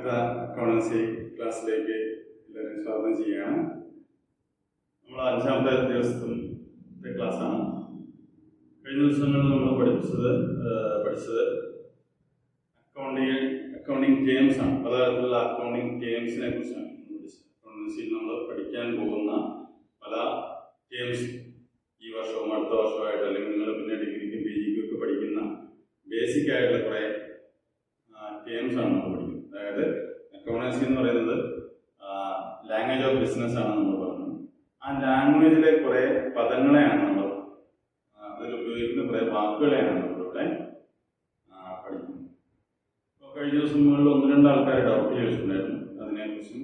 അടുത്ത അക്കൗണ്ടൻസി ക്ലാസ്സിലേക്ക് എല്ലാവരും സ്വാഗതം ചെയ്യുകയാണ്. നമ്മൾ 5ാമത്തെ ദിവസത്തെ ക്ലാസ്സാണ്. കഴിഞ്ഞ ദിവസങ്ങളിൽ നമ്മൾ പഠിച്ചത് അക്കൗണ്ടിങ് ഗെയിംസ് ആണ്. പലതരത്തിലുള്ള അക്കൗണ്ടിങ് ഗെയിംസിനെ കുറിച്ചാണ്. അക്കൗണ്ടൻസിയിൽ നമ്മൾ പഠിക്കാൻ പോകുന്ന പല ഗെയിംസ് ഈ വർഷവും അടുത്ത വർഷമായിട്ട്, അല്ലെങ്കിൽ നിങ്ങൾ പിന്നെ ഡിഗ്രിക്കും പി ജിക്കും ഒക്കെ പഠിക്കുന്ന ബേസിക് ആയിട്ടുള്ള കുറേ ഗെയിംസ് ആണ് നമ്മൾ പഠിക്കുന്നത്. അതായത് അക്കൗണ്ടൻസി എന്ന് പറയുന്നത് ലാംഗ്വേജ് ഓഫ് ബിസിനസ് ആണ് നമ്മൾ പറഞ്ഞത്. ആ ലാംഗ്വേജിലെ കുറേ പദങ്ങളെയാണ് നമ്മൾ അതിൽ ഉപയോഗിക്കുന്ന കുറേ വാക്കുകളെയാണ് നമ്മളിവിടെ പഠിക്കുന്നത്. അപ്പോൾ കഴിഞ്ഞ ദിവസങ്ങളിൽ 1-2 ആൾക്കാർ ഡൗട്ട് ചോദിച്ചിട്ടുണ്ടായിരുന്നു. അതിനെക്കുറിച്ചും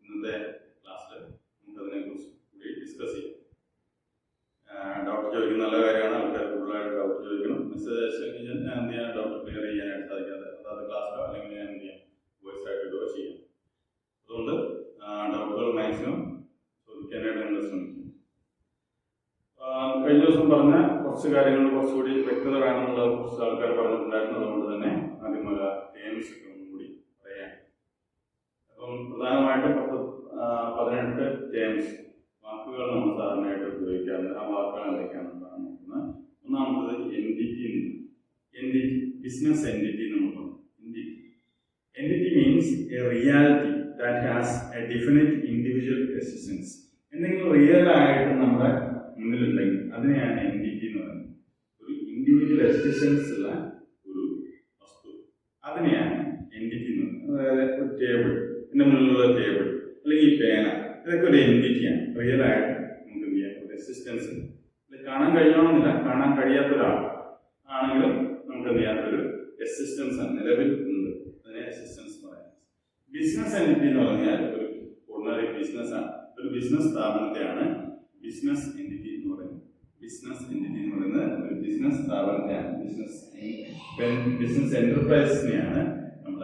ഇന്നത്തെ ക്ലാസ്സിൽ നമുക്ക് അതിനെക്കുറിച്ച് കൂടി ഡിസ്കസ് ചെയ്യാം. ഡൗട്ട് ചോദിക്കുന്ന നല്ല കാര്യമാണ്. ആൾക്കാർ കൂടുതലായിട്ട് ഡൗട്ട് ചോദിക്കണം. മെസ്സേജ് അയച്ചു കഴിഞ്ഞാൽ ഞാൻ എന്ത് ചെയ്യാൻ ഡൗട്ട് ക്ലിയർ ചെയ്യാനായിട്ട് സാധിക്കാതെ അതായത് ക്ലാസ്സിലോ അല്ലെങ്കിൽ ഞാൻ എന്ത് ചെയ്യാം വോയിസ് ആയിട്ട് ഇടുകയോ ചെയ്യാം. അതുകൊണ്ട് ഡൗട്ടുകൾ മാക്സിമം ചോദിക്കാനായിട്ട് നിങ്ങൾ ശ്രമിക്കും. കഴിഞ്ഞ ദിവസം പറഞ്ഞ കുറച്ച് കാര്യങ്ങൾ കുറച്ചുകൂടി വ്യക്തത വേണമെന്നുള്ള കുറച്ച് ആൾക്കാർ പറഞ്ഞിട്ടുണ്ടായിരുന്നു. അതുകൊണ്ട് തന്നെ ആദ്യമുള്ള ഗെയിംസ് ഒക്കെ ഒന്നും കൂടി പറയാം. അപ്പം പ്രധാനമായിട്ടും 18 ഗെയിംസ് വാക്കുകൾ നമ്മൾ സാധാരണയായിട്ട് ഉപയോഗിക്കാറുണ്ട്. ആ വാക്കുകൾ എന്തൊക്കെയാണെന്നാണ് നോക്കുന്നത്. ഒന്നാമത്തത് എൻറ്റിറ്റി, ബിസിനസ് എൻറ്റിറ്റി നമ്മൾ പറഞ്ഞു. Entity means a reality that has a definite individual existence. എന്തെങ്കിലും റിയൽ ആയിട്ട് നമ്മുടെ മുന്നിലുണ്ടെങ്കിൽ അതിനെയാണ് എൻറ്റിറ്റി എന്ന് പറയുന്നത്. ഒരു ഇൻഡിവിജ്വൽ എക്സിസ്റ്റൻസ് ഉള്ള ഒരു വസ്തു, അതിനെയാണ് എൻറ്റിറ്റി എന്ന് പറയുന്നത്. അതായത് ഒരു ടേബിൾ, എൻ്റെ മുന്നിലുള്ള ടേബിൾ അല്ലെങ്കിൽ പേന, ഇതൊക്കെ ഒരു എൻറ്റിറ്റിയാണ്. റിയൽ ആയിട്ട് നമുക്ക് എന്ത് ചെയ്യാം, ഒരു എക്സിസ്റ്റൻസ് ഉണ്ട്. ഇത് കാണാൻ കഴിയണമെന്നില്ല, കാണാൻ കഴിയാത്ത ഒരാൾ ആണെങ്കിലും നമുക്ക് എന്ത് ചെയ്യാം, ഒരു എക്സിസ്റ്റൻസ് ആണ്, നിലവിൽ ഉണ്ട്. അതിനെ എക്സിസ്റ്റൻസ് പറയാം. ബിസിനസ് എൻറ്റിറ്റി എന്ന് പറഞ്ഞാൽ ഒരു ഓർഡിനറി ബിസിനസ് ആണ്. ഒരു ബിസിനസ് സ്ഥാപനത്തെയാണ് ബിസിനസ് എൻറ്റിറ്റി എന്ന് പറയുന്നത്. ബിസിനസ് എൻറ്റിറ്റി എന്ന് പറയുന്നത് ഒരു ബിസിനസ് സ്ഥാപനത്തെയാണ്, ബിസിനസ് എന്റർപ്രൈസിനെയാണ് നമ്മൾ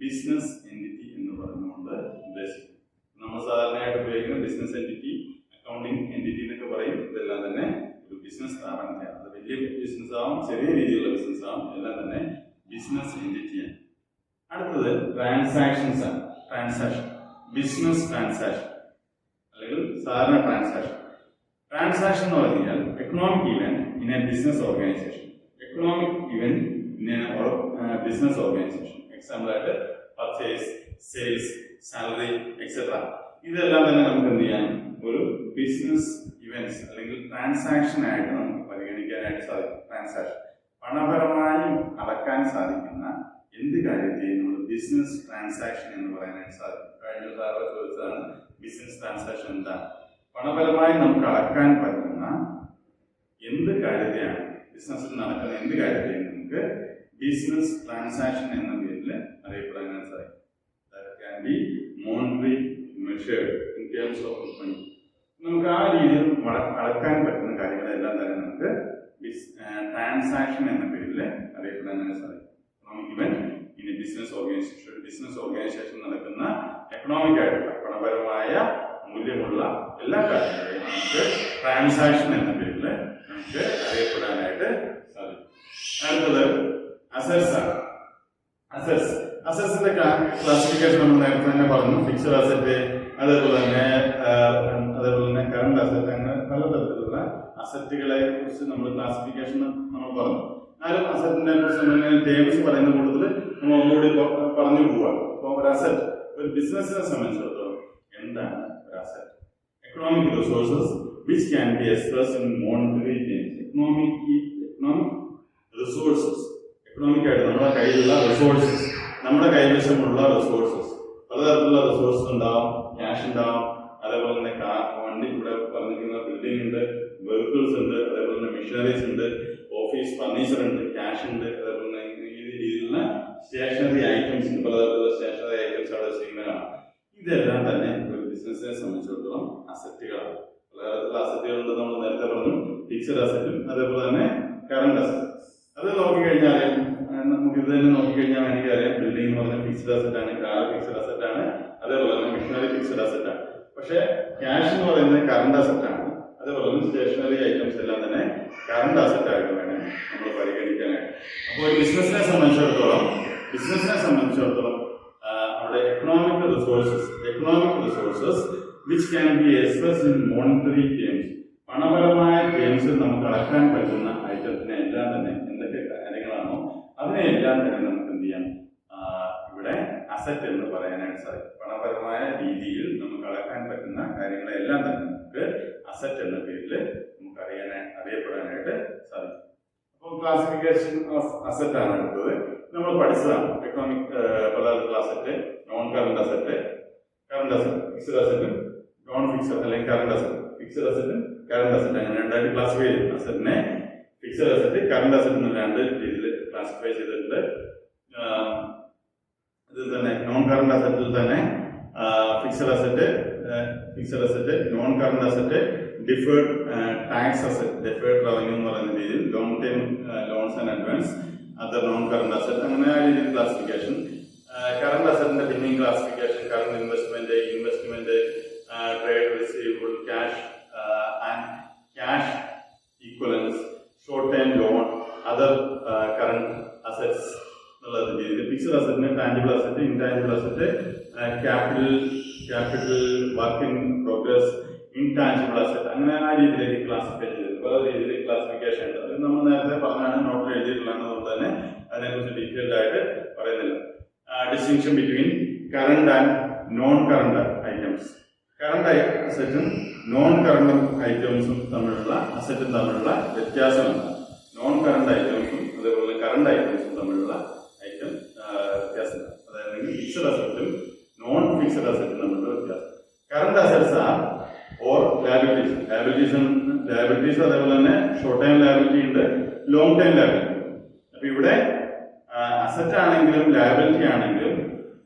ബിസിനസ് എൻറ്റിറ്റി എന്ന് പറഞ്ഞുകൊണ്ട് ഉദ്ദേശിക്കുന്നത്. നമ്മൾ സാധാരണയായിട്ട് ഉപയോഗിക്കുന്ന ബിസിനസ് എൻറ്റിറ്റി, അക്കൗണ്ടിങ് എൻറ്റിറ്റി എന്നൊക്കെ പറയും. ഇതെല്ലാം തന്നെ ഒരു ബിസിനസ് സ്ഥാപനത്തെയാണ്. അത് വലിയ ബിസിനസ് ആവും, ചെറിയ രീതിയിലുള്ള ബിസിനസ് ആവും, എല്ലാം തന്നെ ബിസിനസ് എൻറ്റിറ്റിയാണ്. അടുത്തത് ട്രാൻസാക്ഷൻസ് ആണ്. ബിസിനസ് ട്രാൻസാക്ഷൻ അല്ലെങ്കിൽ സാധാരണ ട്രാൻസാക്ഷൻ. ട്രാൻസാക്ഷൻ എന്ന് പറഞ്ഞാൽ economic event in A business organisation. Business organisation example ആയിട്ട് പർച്ചേസ്, സെയിൽസ്, സാലറി എക്സെട്ര. ഇതെല്ലാം തന്നെ നമുക്ക് എന്ത് ചെയ്യാം, ഒരു ബിസിനസ് ഇവന്റ്സ് അല്ലെങ്കിൽ ട്രാൻസാക്ഷൻ ആയിട്ട് നമുക്ക് പരിഗണിക്കാനായിട്ട് സാധിക്കും. ട്രാൻസാക്ഷൻ പണപരമായി അളക്കാൻ സാധിക്കുന്ന എന്ത് കാര്യത്തെയും നമ്മൾ ബിസിനസ് ട്രാൻസാക്ഷൻ എന്ന് പറയാനായിട്ട് സാധിക്കും. കഴിഞ്ഞ സാറ് ചോദിച്ചതാണ് ബിസിനസ് ട്രാൻസാക്ഷൻ എന്താണ്. പണപരമായി നമുക്ക് അളക്കാൻ പറ്റുന്ന എന്ത് കാര്യത്തെയാണ്, ബിസിനസ്സിൽ നടക്കുന്ന എന്ത് കാര്യത്തെയും നമുക്ക് ബിസിനസ് ട്രാൻസാക്ഷൻ എന്ന പേരിൽ അറിയപ്പെടാനായിട്ട് സാധിക്കും. That can be monetary measured in terms of money. നമുക്ക് ആ രീതിയിൽ അളക്കാൻ പറ്റുന്ന കാര്യങ്ങളെല്ലാം തന്നെ നമുക്ക് ട്രാൻസാക്ഷൻ എന്ന പേരിൽ അറിയപ്പെടാനായിട്ട് സാധിക്കും. Economic event in A business organisation. Business organisation നടക്കുന്ന എക്കണോമിക് ആയിട്ടുള്ള പണപരമായ മൂല്യമുള്ള എല്ലാ കാര്യങ്ങളെയും നമുക്ക് ട്രാൻസാക്ഷൻ എന്ന പേരിൽ നമുക്ക് അറിയപ്പെടാനായിട്ട് സാധിക്കും. അടുത്തത് അസറ്റ്സ് ആണ്. അസറ്റ്സിന്റെ ക്ലാസിഫിക്കേഷൻ നമ്മൾ നേരത്തെ തന്നെ പറഞ്ഞു. ഫിക്സഡ് അസറ്റ്, അതേപോലെ തന്നെ കറണ്ട് അസറ്റ്, അങ്ങനെ പലതരത്തിലുള്ള അസറ്റുകളെ കുറിച്ച് നമ്മൾ ക്ലാസിഫിക്കേഷൻ നമ്മൾ പറഞ്ഞു. ആരും അസറ്റിനെ കുറിച്ച് ടേംസ് പറയുന്ന കൂട്ടത്തിൽ നമ്മൾ ഒന്നുകൂടി പറഞ്ഞു പോവാണ്. അപ്പോൾ ഒരു അസറ്റ് ഒരു ബിസിനസിനെ സംബന്ധിച്ചിടത്തോളം എന്താണ് ഒരു asset? Economic resources which can be expressed in monetary terms. Economic resources, economic ആയിട്ട് നമ്മുടെ കയ്യിലുള്ള റിസോഴ്സസ്, നമ്മുടെ കൈവശമുള്ള റിസോഴ്സസ്, പലതരത്തിലുള്ള റിസോഴ്സസ് ഉണ്ടാവും. ക്യാഷ് ഉണ്ടാവും, അതേപോലെ തന്നെ വണ്ടി, ഇവിടെ പറഞ്ഞിരിക്കുന്ന ബിൽഡിംഗ് ഉണ്ട്, വെഹിക്കിൾസ് ഉണ്ട്, അതേപോലെ തന്നെ മെഷീനറീസ് ഉണ്ട്, ഓഫീസ് ഫർണിച്ചർ ഉണ്ട്, ക്യാഷ് ഉണ്ട്, അതേപോലെ തന്നെ ഈ രീതിയിലുള്ള സ്റ്റേഷനറി ഐറ്റംസ് ഉണ്ട്. പലതരത്തിലുള്ള സ്റ്റേഷനറി ഐറ്റംസ് അവിടെ ചെയ്യുന്നതാണ്. ഇതെല്ലാം തന്നെ ഒരു ബിസിനസിനെ സംബന്ധിച്ചിടത്തോളം അസറ്റുകളാണ്. പലതരത്തിലുള്ള അസറ്റുകളുണ്ട്. നമ്മൾ നേരത്തെ പറഞ്ഞു ഫിക്സഡ് അസറ്റും അതേപോലെ തന്നെ കറണ്ട് അസറ്റ്. അത് നോക്കിക്കഴിഞ്ഞാൽ നമുക്ക് ഇത് തന്നെ നോക്കിക്കഴിഞ്ഞാൽ എനിക്കറിയാം ബിൽഡിംഗ് എന്ന് പറഞ്ഞാൽ ഫിക്സഡ് അസറ്റ് ആണ്, കാർ ഫിക്സഡ് അസറ്റ് ആണ്, അതേപോലെ തന്നെ മെഷീനറി ഫിക്സഡ് അസറ്റ് ആണ്. പക്ഷെ ക്യാഷ് എന്ന് പറയുന്നത് കറണ്ട് അസറ്റ് ആണ്. അതേപോലെ തന്നെ സ്റ്റേഷനറി ഐറ്റംസ് എല്ലാം തന്നെ കറണ്ട് അസറ്റ് ആയിട്ട് വേണം നമ്മൾ പരിഗണിക്കാനായിട്ട്. അപ്പോൾ ഒരു ബിസിനസിനെ സംബന്ധിച്ചിടത്തോളം ബിസിനസിനെ സംബന്ധിച്ചിടത്തോളം അവിടെ economic resources which can be express in monetary terms, പണപരമായ ടേംസിൽ നമുക്ക് അളക്കാൻ പറ്റുന്ന ഐറ്റത്തിനെ എല്ലാം തന്നെ എന്തൊക്കെ കാര്യങ്ങളാണോ അതിനെയെല്ലാം തന്നെ നമുക്ക് എന്ത് ചെയ്യാം, ഇവിടെ അസറ്റ് എന്ന് പറയാനായിട്ട് സാധിക്കും. പണപരമായ രീതിയിൽ നമുക്ക് അളക്കാൻ പറ്റുന്ന കാര്യങ്ങളെല്ലാം തന്നെ നമുക്ക് അസറ്റ് എന്ന പേരിൽ നമുക്ക് അറിയപ്പെടാനായിട്ട് സാധിക്കും. അപ്പോൾ ക്ലാസിഫിക്കേഷൻ ഓഫ് അസറ്റ് ആണ് എടുത്തത്. നമ്മൾ പഠിച്ചതാണ് എക്കണോമിക് പലതരത്തിലുള്ള asset, non current asset, current asset, fixed അസറ്റും നോൺ ഫിക്സഡ് അല്ലെങ്കിൽ കറണ്ട് അസറ്റ്, ഫിക്സഡ് അസറ്റും കറണ്ട് അസറ്റ് അങ്ങനെ രണ്ടായിട്ട് ക്ലാസിഫൈ ചെയ്യും. അസറ്റിനെ ഫിക്സഡ് അസറ്റ്, കറണ്ട് അസറ്റ് എന്ന് രണ്ട് രീതിയിൽ ക്ലാസിഫൈ ചെയ്തിട്ടുണ്ട്. ഇതിൽ തന്നെ നോൺ കറണ്ട് അസറ്റിൽ തന്നെ fixed asset, non current asset, deferred tax asset, deferred revenue എന്ന് പറയുന്ന രീതിയിൽ, long time loans and advance, other non current asset, അങ്ങനെ ആ രീതിയിൽ ക്ലാസിഫിക്കേഷൻ. കറണ്ട് അസറ്റിന്റെ പിന്നെയും classification, current investment, trade receivable, cash equivalents, short time loan, other current assets എന്നുള്ള രീതിയിൽ. ഫിക്സഡ് അസറ്റിന് tangible asset, intangible asset, capital, work in progress, intangible asset, അങ്ങനെ ആ രീതിയിലേക്ക് ക്ലാസിഫൈ ചെയ്തത്. പല രീതിയിൽ ക്ലാസിഫിക്കേഷൻ ഉണ്ട്. അത് നമ്മൾ നേരത്തെ പറഞ്ഞാണ്, നോട്ടിൽ എഴുതിയിട്ടുള്ളതുകൊണ്ട് തന്നെ അതിനെക്കുറിച്ച് ഡീറ്റെയിൽഡ് ആയിട്ട് പറയുന്നില്ല. Distinction between current and non current items. Current അസറ്റും നോൺ കറണ്ട് ഐറ്റംസും തമ്മിലുള്ള വ്യത്യാസമാണ്. നോൺ കറണ്ട് ഐറ്റംസും അതേപോലെ കറണ്ട് ഐറ്റംസും തമ്മിലുള്ള വ്യത്യാസം, അതായത് ഫിക്സഡ് അസറ്റും നോൺ ഫിക്സഡ് അസറ്റും തമ്മിലുള്ള വ്യത്യാസം. Current assets R or liabilities അതേപോലെ തന്നെ ഷോർട്ട് ടൈം ലാബിലിറ്റി ഉണ്ട്, ലോങ് ടൈം ലാബിലിറ്റി. അപ്പൊ ഇവിടെ അസറ്റ് ആണെങ്കിലും ലാബിലിറ്റി ആണെങ്കിലും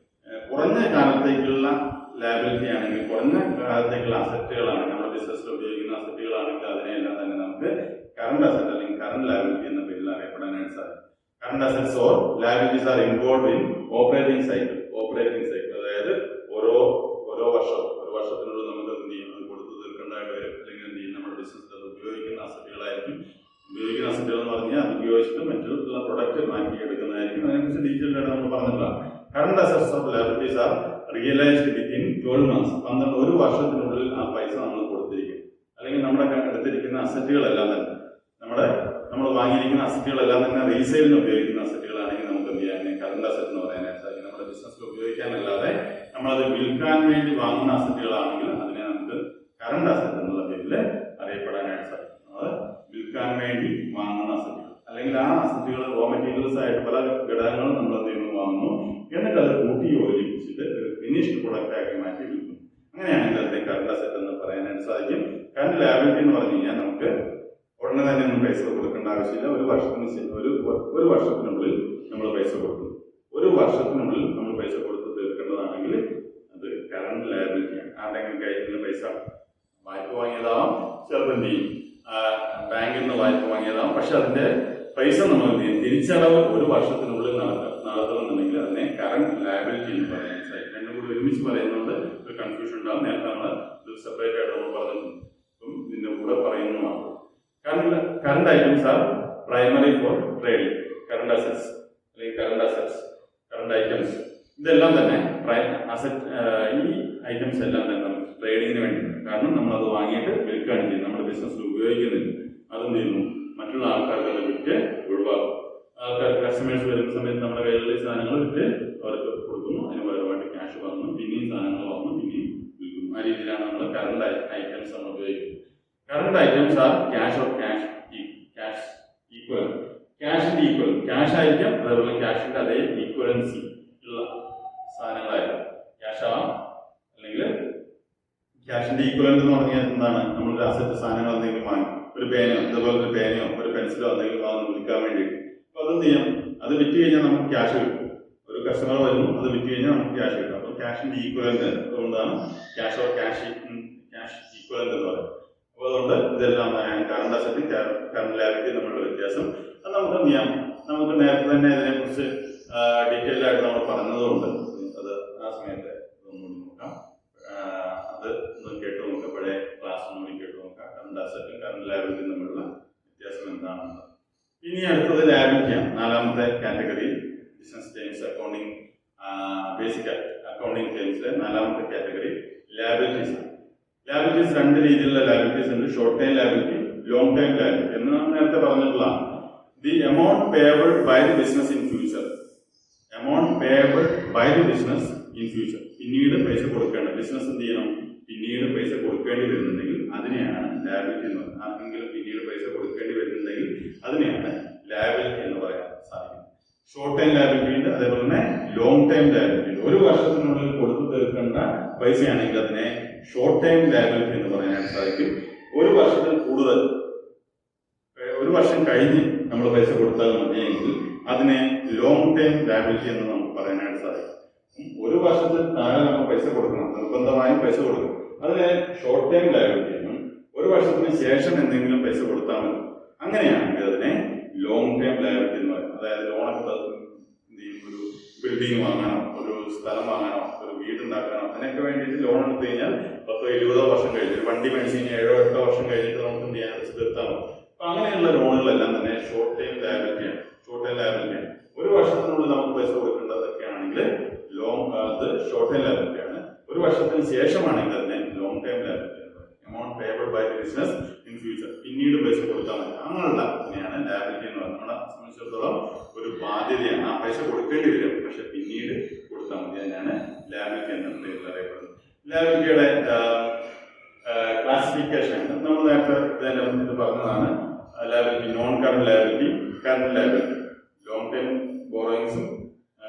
കുറഞ്ഞ കാലത്തേക്കുള്ള ലാബിലിറ്റി ആണെങ്കിൽ, കുറഞ്ഞ കാലത്തേക്കുള്ള അസറ്റുകളാണെങ്കിൽ, നമ്മുടെ ബിസിനസ്സിൽ ഉപയോഗിക്കുന്ന അസറ്റുകളാണെങ്കിൽ അതിനെല്ലാം തന്നെ നമുക്ക് കറണ്ട് അസറ്റ് അല്ലെങ്കിൽ കറണ്ട് ലാബിലിറ്റി എന്ന പേരിൽ അറിയപ്പെടാനായിട്ട് സാധിക്കും. Current assets or liabilities are involve in operating cycle, അതായത് ഓരോ വർഷത്തിനുള്ളിൽ നമുക്ക് എന്ത് ചെയ്യും, അത് കൊടുത്തു തീർക്കേണ്ടതായിട്ട് വരും. അല്ലെങ്കിൽ എന്ത് ചെയ്യും, നമ്മുടെ ബിസിനസ്സിൽ അത് ഉപയോഗിക്കുന്ന അസറ്റുകളായിരിക്കും. ഉപയോഗിക്കുന്ന അസറ്റുകൾ എന്ന് പറഞ്ഞാൽ അത് ഉപയോഗിച്ചിട്ട് മറ്റുള്ള പ്രൊഡക്റ്റ് മാറ്റിയെടുക്കുന്നതായിരിക്കും. അതിനെക്കുറിച്ച് ഡീറ്റെയിൽഡ് ആയിട്ട് നമ്മൾ പറഞ്ഞിട്ടുള്ള current assets of liabilities are realised within 12 months. ഒരു വർഷത്തിനുള്ളിൽ ആ പൈസ നമ്മൾ കൊടുത്തിരിക്കും. അല്ലെങ്കിൽ നമ്മുടെ എടുത്തിരിക്കുന്ന അസറ്റുകളെല്ലാം തന്നെ നമ്മൾ വാങ്ങിയിരിക്കുന്ന അസറ്റുകളെല്ലാം തന്നെ റീസെയിലിന് ഉപയോഗിക്കുന്ന അസറ്റുകളാണെങ്കിൽ നമുക്ക് എന്ത് ചെയ്യാൻ കറണ്ട് അസറ്റ് എന്ന് പറയാനായിട്ട് സാധിക്കും. നമ്മുടെ ബിസിനസ്സിൽ ഉപയോഗിക്കാനല്ലാതെ നമ്മളത് വിൽക്കാൻ വേണ്ടി വാങ്ങുന്ന അസറ്റുകളാണെങ്കിൽ അതിനെ നമുക്ക് കറണ്ട് അസറ്റ് എന്നുള്ള പേരിൽ അറിയപ്പെടാനായിട്ട് സാധിക്കും. നമ്മൾ വിൽക്കാൻ വേണ്ടി വാങ്ങുന്ന അസറ്റുകൾ, അല്ലെങ്കിൽ ആ അസറ്റുകൾ റോ മെറ്റീരിയൽസ് ആയിട്ട് പല ഘടകങ്ങളും നമ്മൾ എന്ത് ചെയ്യുന്നു, വാങ്ങുന്നു, എന്നിട്ട് അത് കൂട്ടി യോജിപ്പിച്ചിട്ട് ഒരു ഫിനിഷ്ഡ് പ്രൊഡക്റ്റ് ആക്കി മാറ്റി വിൽക്കും. അങ്ങനെയാണെങ്കിൽ അതിന്റെ കറണ്ട് അസറ്റ് എന്ന് പറയാനായിട്ട് സാധിക്കും. കറണ്ട് ലാബിലിറ്റി എന്ന് പറഞ്ഞു കഴിഞ്ഞാൽ നമുക്ക് ഉടനെ തന്നെ ഒന്നും പൈസ കൊടുക്കേണ്ട ആവശ്യമില്ല. ഒരു വർഷത്തിനുള്ളിൽ നമ്മൾ പൈസ കൊടുക്കും. ഒരു വർഷത്തിനുള്ളിൽ നമ്മൾ പൈസ കൊടുത്ത് തീർക്കേണ്ടതാണെങ്കിൽ അത് കറണ്ട് ലാബിലിറ്റിയാണ്. ആരുടെങ്കിലും കയ്യിൽ നിന്ന് പൈസ വായ്പ വാങ്ങിയതാവാം, ചിലപ്പോൾ എന്ത് ചെയ്യും, ബാങ്കിൽ നിന്ന് വായ്പ വാങ്ങിയതാവാം. പക്ഷെ അതിന്റെ പൈസ നമ്മൾ എന്ത് ചെയ്യും, തിരിച്ചടവ് ഒരു വർഷത്തിനുള്ളിൽ നടത്തണമെന്നുണ്ടെങ്കിൽ അതിനെ കറണ്ട് ലാബിലിറ്റി എന്ന് പറയാൻ സാധിക്കും. രണ്ടും കൂടി ഒരുമിച്ച് പറയുന്നത് ഒരു കൺഫ്യൂഷൻ ഉണ്ടാകും. നേരത്തെ നമ്മൾ ഇത് സെപ്പറേറ്റ് ആയിട്ട് നമ്മൾ പറഞ്ഞിട്ടുണ്ട്, ഇതിന്റെ കൂടെ പറയുന്നതാണ്. Current items are primary for trading. Current assets അല്ലെങ്കിൽ കറണ്ട് ഐറ്റംസ് ഇതെല്ലാം തന്നെ ഈ ഐറ്റംസ് എല്ലാം തന്നെ നമുക്ക് ട്രേഡിങ്ങിന് വേണ്ടിയിട്ടുണ്ട്. കാരണം നമ്മൾ അത് വാങ്ങിയിട്ട് വിൽക്കുകയാണ് ചെയ്യുന്നത്, നമ്മുടെ ബിസിനസ്സിൽ ഉപയോഗിക്കുന്നില്ല. അതെന്ത് ചെയ്യുന്നു, മറ്റുള്ള ആൾക്കാർക്ക് അത് വിറ്റ് ഒഴിവാക്കും. കസ്റ്റമേഴ്സ് വരുന്ന സമയത്ത് നമ്മുടെ കയ്യിലുള്ള സാധനങ്ങൾ വിറ്റ് അവർക്ക് കൊടുക്കുന്നു, അതിന് പകരമായിട്ട് ക്യാഷ് വാങ്ങുന്നു, പിന്നെയും സാധനങ്ങൾ വാങ്ങുന്നു, പിന്നെയും വിൽക്കുന്നു. ആ രീതിയിലാണ് നമ്മൾ കറണ്ട് ഐറ്റംസ് നമ്മൾ ഉപയോഗിക്കുന്നത്. Current items are cash equivalent. ക്യാഷിന്റെ ഈക്വലന്റ് ക്യാഷ് ആയിരിക്കാം, അതേപോലെ ക്യാഷിന്റെ അതേ ഈക്വലൻസി ഉള്ള സാധനങ്ങളായിരിക്കും. ക്യാഷ് ആവാം, അല്ലെങ്കിൽ ക്യാഷിന്റെ ഈക്വലന്റ് എന്ന് പറഞ്ഞാൽ എന്താണ്, നമ്മളൊരു അസറ്റ് സാധനങ്ങൾ എന്തെങ്കിലും വാങ്ങി, ഒരു പേനയോ ഇതുപോലെ ഒരു പേനയോ ഒരു പെൻസിലോ എന്തെങ്കിലും വാങ്ങുന്നു വിൽക്കാൻ വേണ്ടിയിട്ട്. അപ്പൊ അതെന്ത് ചെയ്യാം, അത് വിറ്റ് കഴിഞ്ഞാൽ നമുക്ക് ക്യാഷ് കിട്ടും. ഒരു കസ്റ്റമർ വരുന്നു, അത് വിറ്റ് കഴിഞ്ഞാൽ നമുക്ക് ക്യാഷ് കിട്ടും. അപ്പോൾ ക്യാഷിന്റെ ഈക്വലന്റ്, അതുകൊണ്ടാണ് ക്യാഷ് ഈക്വലന്റ് എന്ന് പറയുന്നത്. അപ്പോൾ അതുകൊണ്ട് ഇതെല്ലാം കറണ്ട് അസറ്റ് കറണ്ട് ലാബിലിറ്റി തമ്മിലുള്ള വ്യത്യാസം അത് നമുക്ക് എന്ത് ചെയ്യാം, നമുക്ക് നേരത്തെ തന്നെ ഇതിനെക്കുറിച്ച് ഡീറ്റെയിൽ ആയിട്ട് നമ്മൾ പറഞ്ഞതുകൊണ്ട് അത് ആ സമയത്ത് ഒന്നുകൂടി നോക്കാം. അത് ഒന്ന് കേട്ടു നോക്കാം, പഴയ ക്ലാസ് ഒന്നുകൂടി കേട്ടു നോക്കാം. കറണ്ട് അസറ്റും കറണ്ട് ലാബിലിറ്റിയും തമ്മിലുള്ള വ്യത്യാസം എന്താണെന്ന്. ഇനി അടുത്തത് ലാബിലിറ്റിയാണ്, നാലാമത്തെ category. Business terms accounting basic accounting ടേംസിലെ 4ാമത്തെ കാറ്റഗറി ലയബിലിറ്റീസ് ആണ്. ലയബിലിറ്റീസ് 2 രീതിയിലുള്ള ലയബിലിറ്റീസ് ഉണ്ട്. Short time liability, long time liability എന്ന് നമ്മൾ നേരത്തെ പറഞ്ഞിട്ടുള്ളതാണ്. The amount payable by the business in future, amount payable by the business in future, പിന്നീട് പൈസ കൊടുക്കേണ്ട, ബിസിനസ് എന്ത് ചെയ്യണം, പിന്നീട് പൈസ കൊടുക്കേണ്ടി വരുന്നുണ്ടെങ്കിൽ അതിനെയാണ് ലയബിലിറ്റി എന്ന് പറയുന്നത്. ആർക്കെങ്കിലും പിന്നീട് പൈസ കൊടുക്കേണ്ടി വരുന്നുണ്ടെങ്കിൽ അതിനെയാണ് ലയബിലിറ്റി എന്ന് പറയാൻ സാധിക്കുന്നത്. ഷോർട്ട് ടൈം ലയബിലിറ്റി ഉണ്ട്, അതേപോലെ തന്നെ ലോങ് ടൈം ലയബിലിറ്റി ഉണ്ട്. 1 വർഷത്തിനുള്ളിൽ കൊടുത്തു തീർക്കേണ്ട പൈസയാണെങ്കിൽ അതിനെ ഷോർട്ട് ടൈം ലയബിലിറ്റി എന്ന് പറയാൻ സാധിക്കും. 1 വർഷത്തിൽ കൂടുതൽ, 1 വർഷം കഴിഞ്ഞ് നമ്മൾ പൈസ കൊടുത്താൽ മതിയെങ്കിൽ അതിനെ ലോങ് ടൈം ലയബിലിറ്റി എന്ന് നമുക്ക് പറയാനായിട്ട് സാധിക്കും. 1 വർഷത്തിൽ താഴെ നമ്മൾ പൈസ കൊടുക്കണം, നിർബന്ധമായും പൈസ കൊടുക്കണം, അതിനെ ഷോർട്ട് ടൈം ലയബിലിറ്റി എന്നും. 1 വർഷത്തിന് ശേഷം എന്തെങ്കിലും പൈസ കൊടുത്താൽ മതി, അങ്ങനെയാണെങ്കിൽ അതിനെ ലോങ് ടൈം ലയബിലിറ്റി എന്ന് പറയും. അതായത് ലോണൊക്കെ ഒരു ബിൽഡിംഗ് വാങ്ങാനോ, ഒരു സ്ഥലം വാങ്ങാനോ, ഒരു വീടുണ്ടാക്കാനോ അതിനൊക്കെ വേണ്ടിയിട്ട് ലോൺ എടുത്തു കഴിഞ്ഞാൽ 10-20 വർഷം കഴിഞ്ഞ്, ഒരു വണ്ടി മേടിച്ച് കഴിഞ്ഞാൽ 7-8 വർഷം കഴിഞ്ഞിട്ട് നമുക്ക് എന്ത് ചെയ്യാൻ തീർത്താൽ മതി. അപ്പൊ അങ്ങനെയുള്ള ലോണുകളെല്ലാം തന്നെ ഷോർട്ട് ടൈം ലയബിലിറ്റിയാണ്. ഷോർട്ട് ടൈം ലയബിലിറ്റിയാണ്. 1 വർഷത്തിനുള്ളിൽ നമുക്ക് പൈസ കൊടുക്കേണ്ടതൊക്കെ ആണെങ്കിൽ അത് ഷോർട്ട് ടൈം ലയബിലിറ്റിയാണ്. 1 വർഷത്തിന് ശേഷമാണെങ്കിൽ അതിനെ long time liability, amount payable by the business in future, പിന്നീട് പൈസ കൊടുത്താൽ മതി, അങ്ങനെയുള്ള അതിനെയാണ് ലയബിലിറ്റി എന്ന് പറയുന്നത്. നമ്മളെ സംബന്ധിച്ചിടത്തോളം ഒരു ബാധ്യതയാണ്, ആ പൈസ കൊടുക്കേണ്ടി വരും, പക്ഷെ പിന്നീട് കൊടുത്താൽ മതി, അതിനാണ് ലയബിലിറ്റി എന്ന് അറിയപ്പെടുന്നത്. ലയബിലിറ്റിയുടെ ക്ലാസിഫിക്കേഷൻ നമ്മൾ നേരത്തെ ഇത് പറഞ്ഞതാണ്. Liability, non current liability, current liability, long time ബോറോയിങ്സും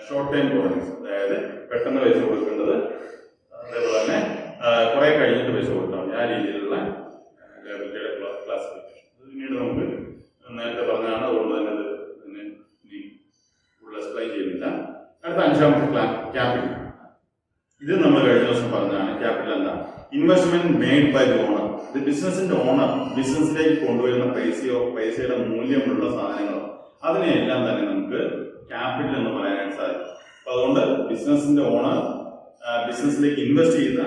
ഷോർട്ട് ടൈം ബോറോയിങ്സും, അതായത് പെട്ടെന്ന് പൈസ കൊടുക്കേണ്ടത്, അതേപോലെ തന്നെ കുറെ കഴിഞ്ഞിട്ട് പൈസ കൊടുത്താൽ മതി, ആ രീതിയിലുള്ള ലയബിലിറ്റിയുടെ ക്ലാസിഫിക്കേഷൻ. പിന്നീട് നമുക്ക് നേരത്തെ പറഞ്ഞതാണ്, അതുകൊണ്ട് തന്നെ എക്സ്പ്ലെയിൻ ചെയ്യുന്നില്ല. അടുത്ത 5ാമത്തെ ക്യാപിറ്റൽ. ഇത് നമ്മൾ കഴിഞ്ഞ ദിവസം പറഞ്ഞതാണ്. ക്യാപിറ്റൽ എന്താ? Investment made by the owner. ഇത് ബിസിനസിന്റെ ഓണർ ബിസിനസ്സിലേക്ക് കൊണ്ടുവരുന്ന പൈസയോ പൈസയുടെ മൂല്യമുള്ള സാധനങ്ങളോ അതിനെയെല്ലാം തന്നെ നമുക്ക് ക്യാപിറ്റൽ എന്ന് പറയാനായിട്ട് സാധിക്കും. അപ്പൊ അതുകൊണ്ട് ബിസിനസിന്റെ ഓണർ ബിസിനസ്സിലേക്ക് ഇൻവെസ്റ്റ് ചെയ്ത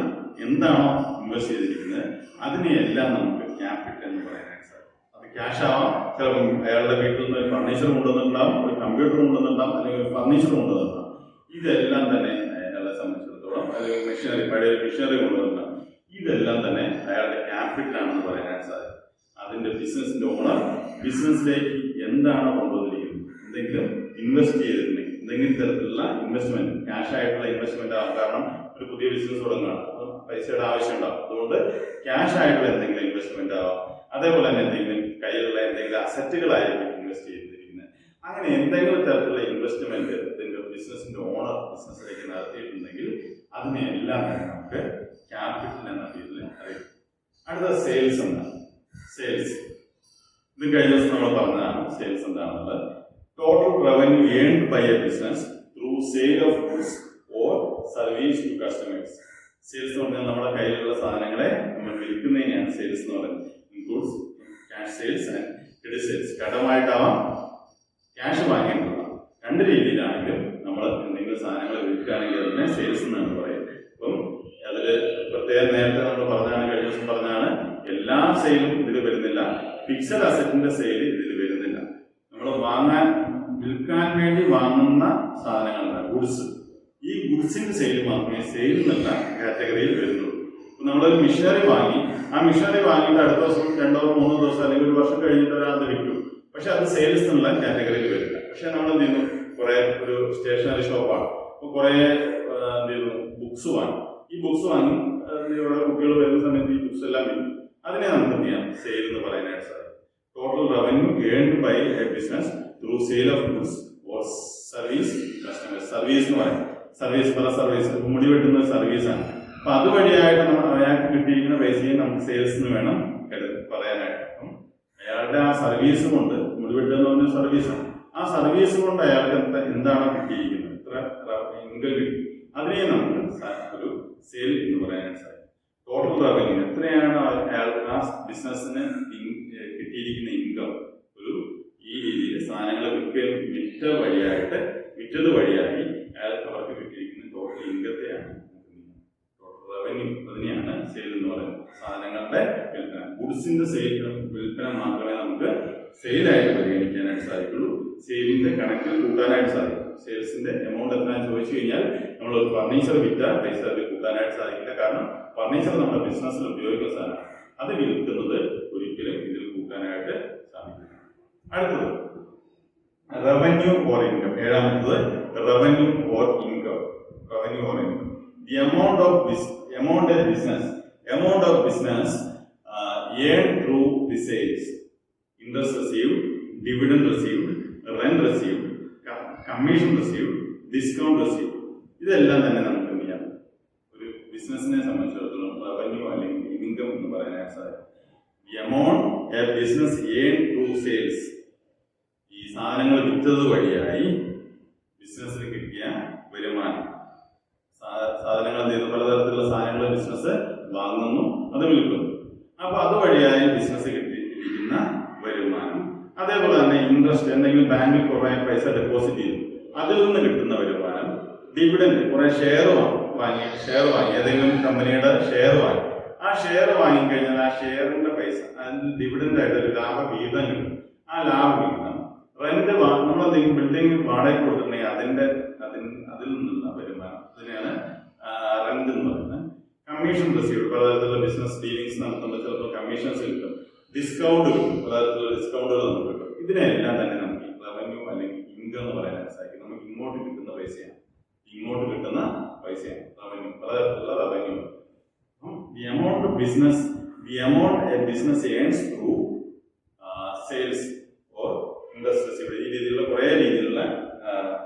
എന്താണോ ഇൻവെസ്റ്റ് ചെയ്തിരിക്കുന്നത് അതിനെയെല്ലാം നമുക്ക് ക്യാപിറ്റൽ എന്ന് പറയാനായിട്ട് സാധിക്കും. അത് ക്യാഷ് ആവാം, ചിലപ്പോൾ അയാളുടെ വീട്ടിൽ നിന്ന് ഒരു ഫർണിച്ചർ കൊണ്ടുവന്നിട്ടുണ്ടാവും, ഒരു കമ്പ്യൂട്ടർ കൊണ്ടുവന്നിട്ടുണ്ടാവും, അല്ലെങ്കിൽ ഒരു ഫർണിച്ചർ കൊണ്ടുവന്നിട്ടുണ്ടാവും. ഇതെല്ലാം തന്നെ അയാളെ സംബന്ധിച്ചിടത്തോളം, അല്ലെങ്കിൽ മെഷീനറി, പഴയ മെഷീനറി കൊണ്ടുവന്നിട്ടുണ്ടാവും, ഇതെല്ലാം തന്നെ അയാളുടെ ക്യാപിറ്റലാണെന്ന് പറയാനായിട്ട് സാധിക്കും. അതിന്റെ ബിസിനസിന്റെ ഓണർ ബിസിനസ്സിലേക്ക് എന്താണ് കൊണ്ടുവന്നിരിക്കുന്നത്, എന്തെങ്കിലും ഇൻവെസ്റ്റ് ചെയ്തിട്ടുണ്ടെങ്കിൽ, എന്തെങ്കിലും തരത്തിലുള്ള ഇൻവെസ്റ്റ്മെന്റ്, ക്യാഷ് ആയിട്ടുള്ള ഇൻവെസ്റ്റ്മെന്റ് ആവും. കാരണം ഒരു പുതിയ ബിസിനസ് തുടങ്ങുകയാണ്, പൈസയുടെ ആവശ്യം ഉണ്ടാവും, അതുകൊണ്ട് ക്യാഷ് ആയിട്ടുള്ള എന്തെങ്കിലും ഇൻവെസ്റ്റ്മെന്റ് ആവാം. അതേപോലെ തന്നെ എന്തെങ്കിലും കയ്യിലുള്ള എന്തെങ്കിലും അസറ്റുകളായിരിക്കും ഇൻവെസ്റ്റ് ചെയ്തിരിക്കുന്നത്. അങ്ങനെ എന്തെങ്കിലും തരത്തിലുള്ള ഇൻവെസ്റ്റ്മെന്റ് ബിസിനസിന്റെ ഓണർ ബിസിനസ്സിലേക്ക് നടത്തിയിട്ടുണ്ടെങ്കിൽ അതിനെല്ലാം തന്നെ നമുക്ക് ക്യാപിറ്റൽ എന്ന പേരിൽ അറിയാം. അടുത്ത സെയിൽസ് എന്താണ്? സെയിൽസ് ഇത് കഴിഞ്ഞ ദിവസം നമ്മൾ പറഞ്ഞതാണ്. സെയിൽസ് എന്താണെന്നുള്ളത് total revenue earned by a business through sale of goods or service to customers. Sales എന്ന് പറഞ്ഞാൽ നമ്മുടെ കയ്യിലുള്ള സാധനങ്ങളെ നമ്മൾ വിൽക്കുന്നതിനെയാണ് സെയിൽസ് എന്ന് പറയുന്നത്. Includes cash sales and credit sales. കടമായിട്ടാവാം, ക്യാഷ് വാങ്ങിയിട്ടുള്ള 2 രീതിയിലാണെങ്കിലും നമ്മൾ എന്തെങ്കിലും സാധനങ്ങൾ വിൽക്കുകയാണെങ്കിൽ അതിനെ സെയിൽസ് എന്നാണ് പറയുന്നത്. അപ്പം അതില് പ്രത്യേകം നേരത്തെ നമ്മൾ പറഞ്ഞാണ്, കഴിഞ്ഞ ദിവസം പറഞ്ഞാണ്, എല്ലാ സെയിലും ഇതിൽ വരുന്നില്ല. ഫിക്സഡ് അസറ്റിന്റെ സെയിൽ ഇതിൽ വരുന്നില്ല. നമ്മൾ വിൽക്കാൻ വേണ്ടി വാങ്ങുന്ന സാധനങ്ങളാണ് ഗുഡ്സ്. ഈ ഗുഡ്സിന്റെ സെയിൽ മാത്രമേ സെയിൽ എന്നുള്ള കാറ്റഗറിയിൽ വരുന്നുള്ളൂ. നമ്മളൊരു മിഷനറി വാങ്ങി, ആ മിഷനറി വാങ്ങിയിട്ട് അടുത്ത ദിവസം 2-3 ദിവസം അല്ലെങ്കിൽ 1 വർഷം കഴിഞ്ഞിട്ട് ഒരാൾ വിറ്റു, പക്ഷെ അത് സെയിൽസ് എന്നുള്ള കാറ്റഗറിയിൽ വരില്ല. പക്ഷെ നമ്മൾ എന്ത് ചെയ്യുന്നു, ഒരു സ്റ്റേഷനറി ഷോപ്പാണ്, അപ്പോൾ കുറെ എന്ത് ചെയ്യുന്നു, ബുക്സ് വാങ്ങി. ഈ ബുക്സ് വാങ്ങി ഇവിടെ കുട്ടികൾ വരുന്ന സമയത്ത് ഈ ബുക്സ് എല്ലാം വിൽക്കും. അതിനെ നമുക്ക് എന്ത് ചെയ്യാം, സെയിൽ എന്ന് പറയാനായിട്ട് സാധിക്കും. Total revenue earned by a business through sale of goods or service customers. Service എന്ന് പറയും, സർവീസ് പല സർവീസ്, മുടി വെട്ടുന്ന സർവീസാണ്. അപ്പൊ അതുവഴിയായിട്ട് അയാൾക്ക് കിട്ടിയിരിക്കുന്ന പൈസയും നമുക്ക് സെയിൽസ് എന്ന് വേണം പറയാനായിട്ട്. അപ്പം അയാളുടെ ആ സർവീസ് കൊണ്ട്, മുടി വെട്ടുക എന്ന് പറഞ്ഞ സർവീസാണ്, ആ സർവീസ് കൊണ്ട് അയാൾക്ക് എന്താണ് കിട്ടിയിരിക്കുന്നത്, ഇത്ര ഇൻകം കിട്ടി, അതിനെ നമുക്ക് ഒരു സെയിൽ എന്ന് പറയാനായിട്ട് സാധിക്കും. ടോട്ടൽ റവന്യൂ എത്രയാണ് അയാൾക്ക് ആ ബിസിനസ്സിന് കിട്ടിയിരിക്കുന്ന ഇൻകം, ഈ രീതിയിൽ സാധനങ്ങൾ വിറ്റത് വഴിയായി അയാൾക്ക് അവർക്ക് കിട്ടിയിരിക്കുന്ന ടോട്ടൽ ഇൻകത്തെയാണ് ടോട്ടൽ റവന്യൂ. അതിനെയാണ് സെയിൽ എന്ന് പറയുന്നത്. സാധനങ്ങളുടെ വിൽപ്പന, ഗുഡ്സിന്റെ വിൽപ്പന മാത്രമേ നമുക്ക് സെയിലായിട്ട് പരിഗണിക്കാനായിട്ട് സാധിക്കുള്ളൂ. സെയിലിന്റെ കണക്കിൽ കൂട്ടാനായിട്ട് സാധിക്കും. സെയിൽസിന്റെ എമൗണ്ട് എത്രയാണെന്ന് ചോദിച്ചു കഴിഞ്ഞാൽ നമ്മൾ ഒരു ഫർണിച്ചർ വിറ്റ പൈസ അതിൽ കൂട്ടാനായിട്ട് സാധിക്കില്ല. കാരണം ഫർണിച്ചർ നമ്മുടെ ബിസിനസ്സിൽ ഉപയോഗിക്കുന്ന സാധനമാണ്. അത് വിൽക്കുന്നത് ഒരിക്കലും ഇതിൽ കൂട്ടാനായിട്ട് സാധിക്കില്ല. അടുത്തത് റവന്യൂ ഓർ ഇൻകം. ഏഴാമത്തത് revenue or income. Revenue or income. The amount of business earned through the sales, interest received, dividend received, rent received, commission received, discount received. ഇതെല്ലാം തന്നെ നമുക്ക് എന്ത് ചെയ്യാം, ഒരു ബിസിനസിനെ സംബന്ധിച്ചിടത്തോളം റവന്യൂ അല്ലെങ്കിൽ ഇൻകം എന്ന് പറയാനായിട്ട് സാധിക്കും. The amount a business earned through sales, ഈ സാധനങ്ങൾ വിറ്റത് വഴിയായി ബിസിനസ്സിന് കിട്ടിയ വരുമാനം. സാധനങ്ങൾ എന്ത് ചെയ്യുന്നു, പലതരത്തിലുള്ള സാധനങ്ങൾ ബിസിനസ് വാങ്ങുന്നു, അത് വിൽക്കുന്നു. അപ്പൊ അതുവഴിയായി ബിസിനസ് കിട്ടിയിരിക്കുന്ന വരുമാനം. അതേപോലെ തന്നെ ഇൻട്രസ്റ്റ്, എന്തെങ്കിലും ബാങ്കിൽ കുറെ പൈസ ഡെപ്പോസിറ്റ് ചെയ്തു, അതിൽ നിന്ന് കിട്ടുന്ന വരുമാനം. ഡിവിഡൻഡ്, കുറെ ഷെയർ വാങ്ങി ഏതെങ്കിലും കമ്പനിയുടെ ഷെയർ വാങ്ങി, ആ ഷെയർ വാങ്ങിക്കഴിഞ്ഞാൽ ആ ഷെയറിന്റെ പൈസ അതിന് ഡിവിഡൻഡ് ആയിട്ട് ഒരു ലാഭവിഹിതം കിട്ടും. ആ ലാഭവിഹിതം. റെന്റ്, നമ്മൾ എന്തെങ്കിലും ബിൽഡിംഗ് വാടക കൊടുത്തിട്ടുണ്ടെങ്കിൽ അതിൽ നിന്നുള്ള വരുമാനം, അതിനെയാണ് റെന്റ് എന്ന് പറയുന്നത്. കമ്മീഷൻ റിസീവ്, പലതരത്തിലുള്ള ബിസിനസ് ഡീലിംഗ്സ് നടത്തുമ്പോൾ ചിലപ്പോൾ കമ്മീഷൻസ് കിട്ടും. ഡിസ്കൗണ്ട് കിട്ടും, പലതരത്തിലുള്ള ഡിസ്കൗണ്ടുകൾ നമുക്ക് കിട്ടും. ഇതിനെല്ലാം തന്നെ നമുക്ക് റവന്യൂ അല്ലെങ്കിൽ ഇൻകം എന്ന് പറയാനായിട്ട് സാധിക്കും. നമുക്ക് ഇങ്ങോട്ട് കിട്ടുന്ന പൈസയാണ് റവന്യൂ, പലതരത്തിലുള്ള revenue. The amount a business earns through sales or interest received. ഈ രീതിയിലുള്ള കുറേ രീതിയിലുള്ള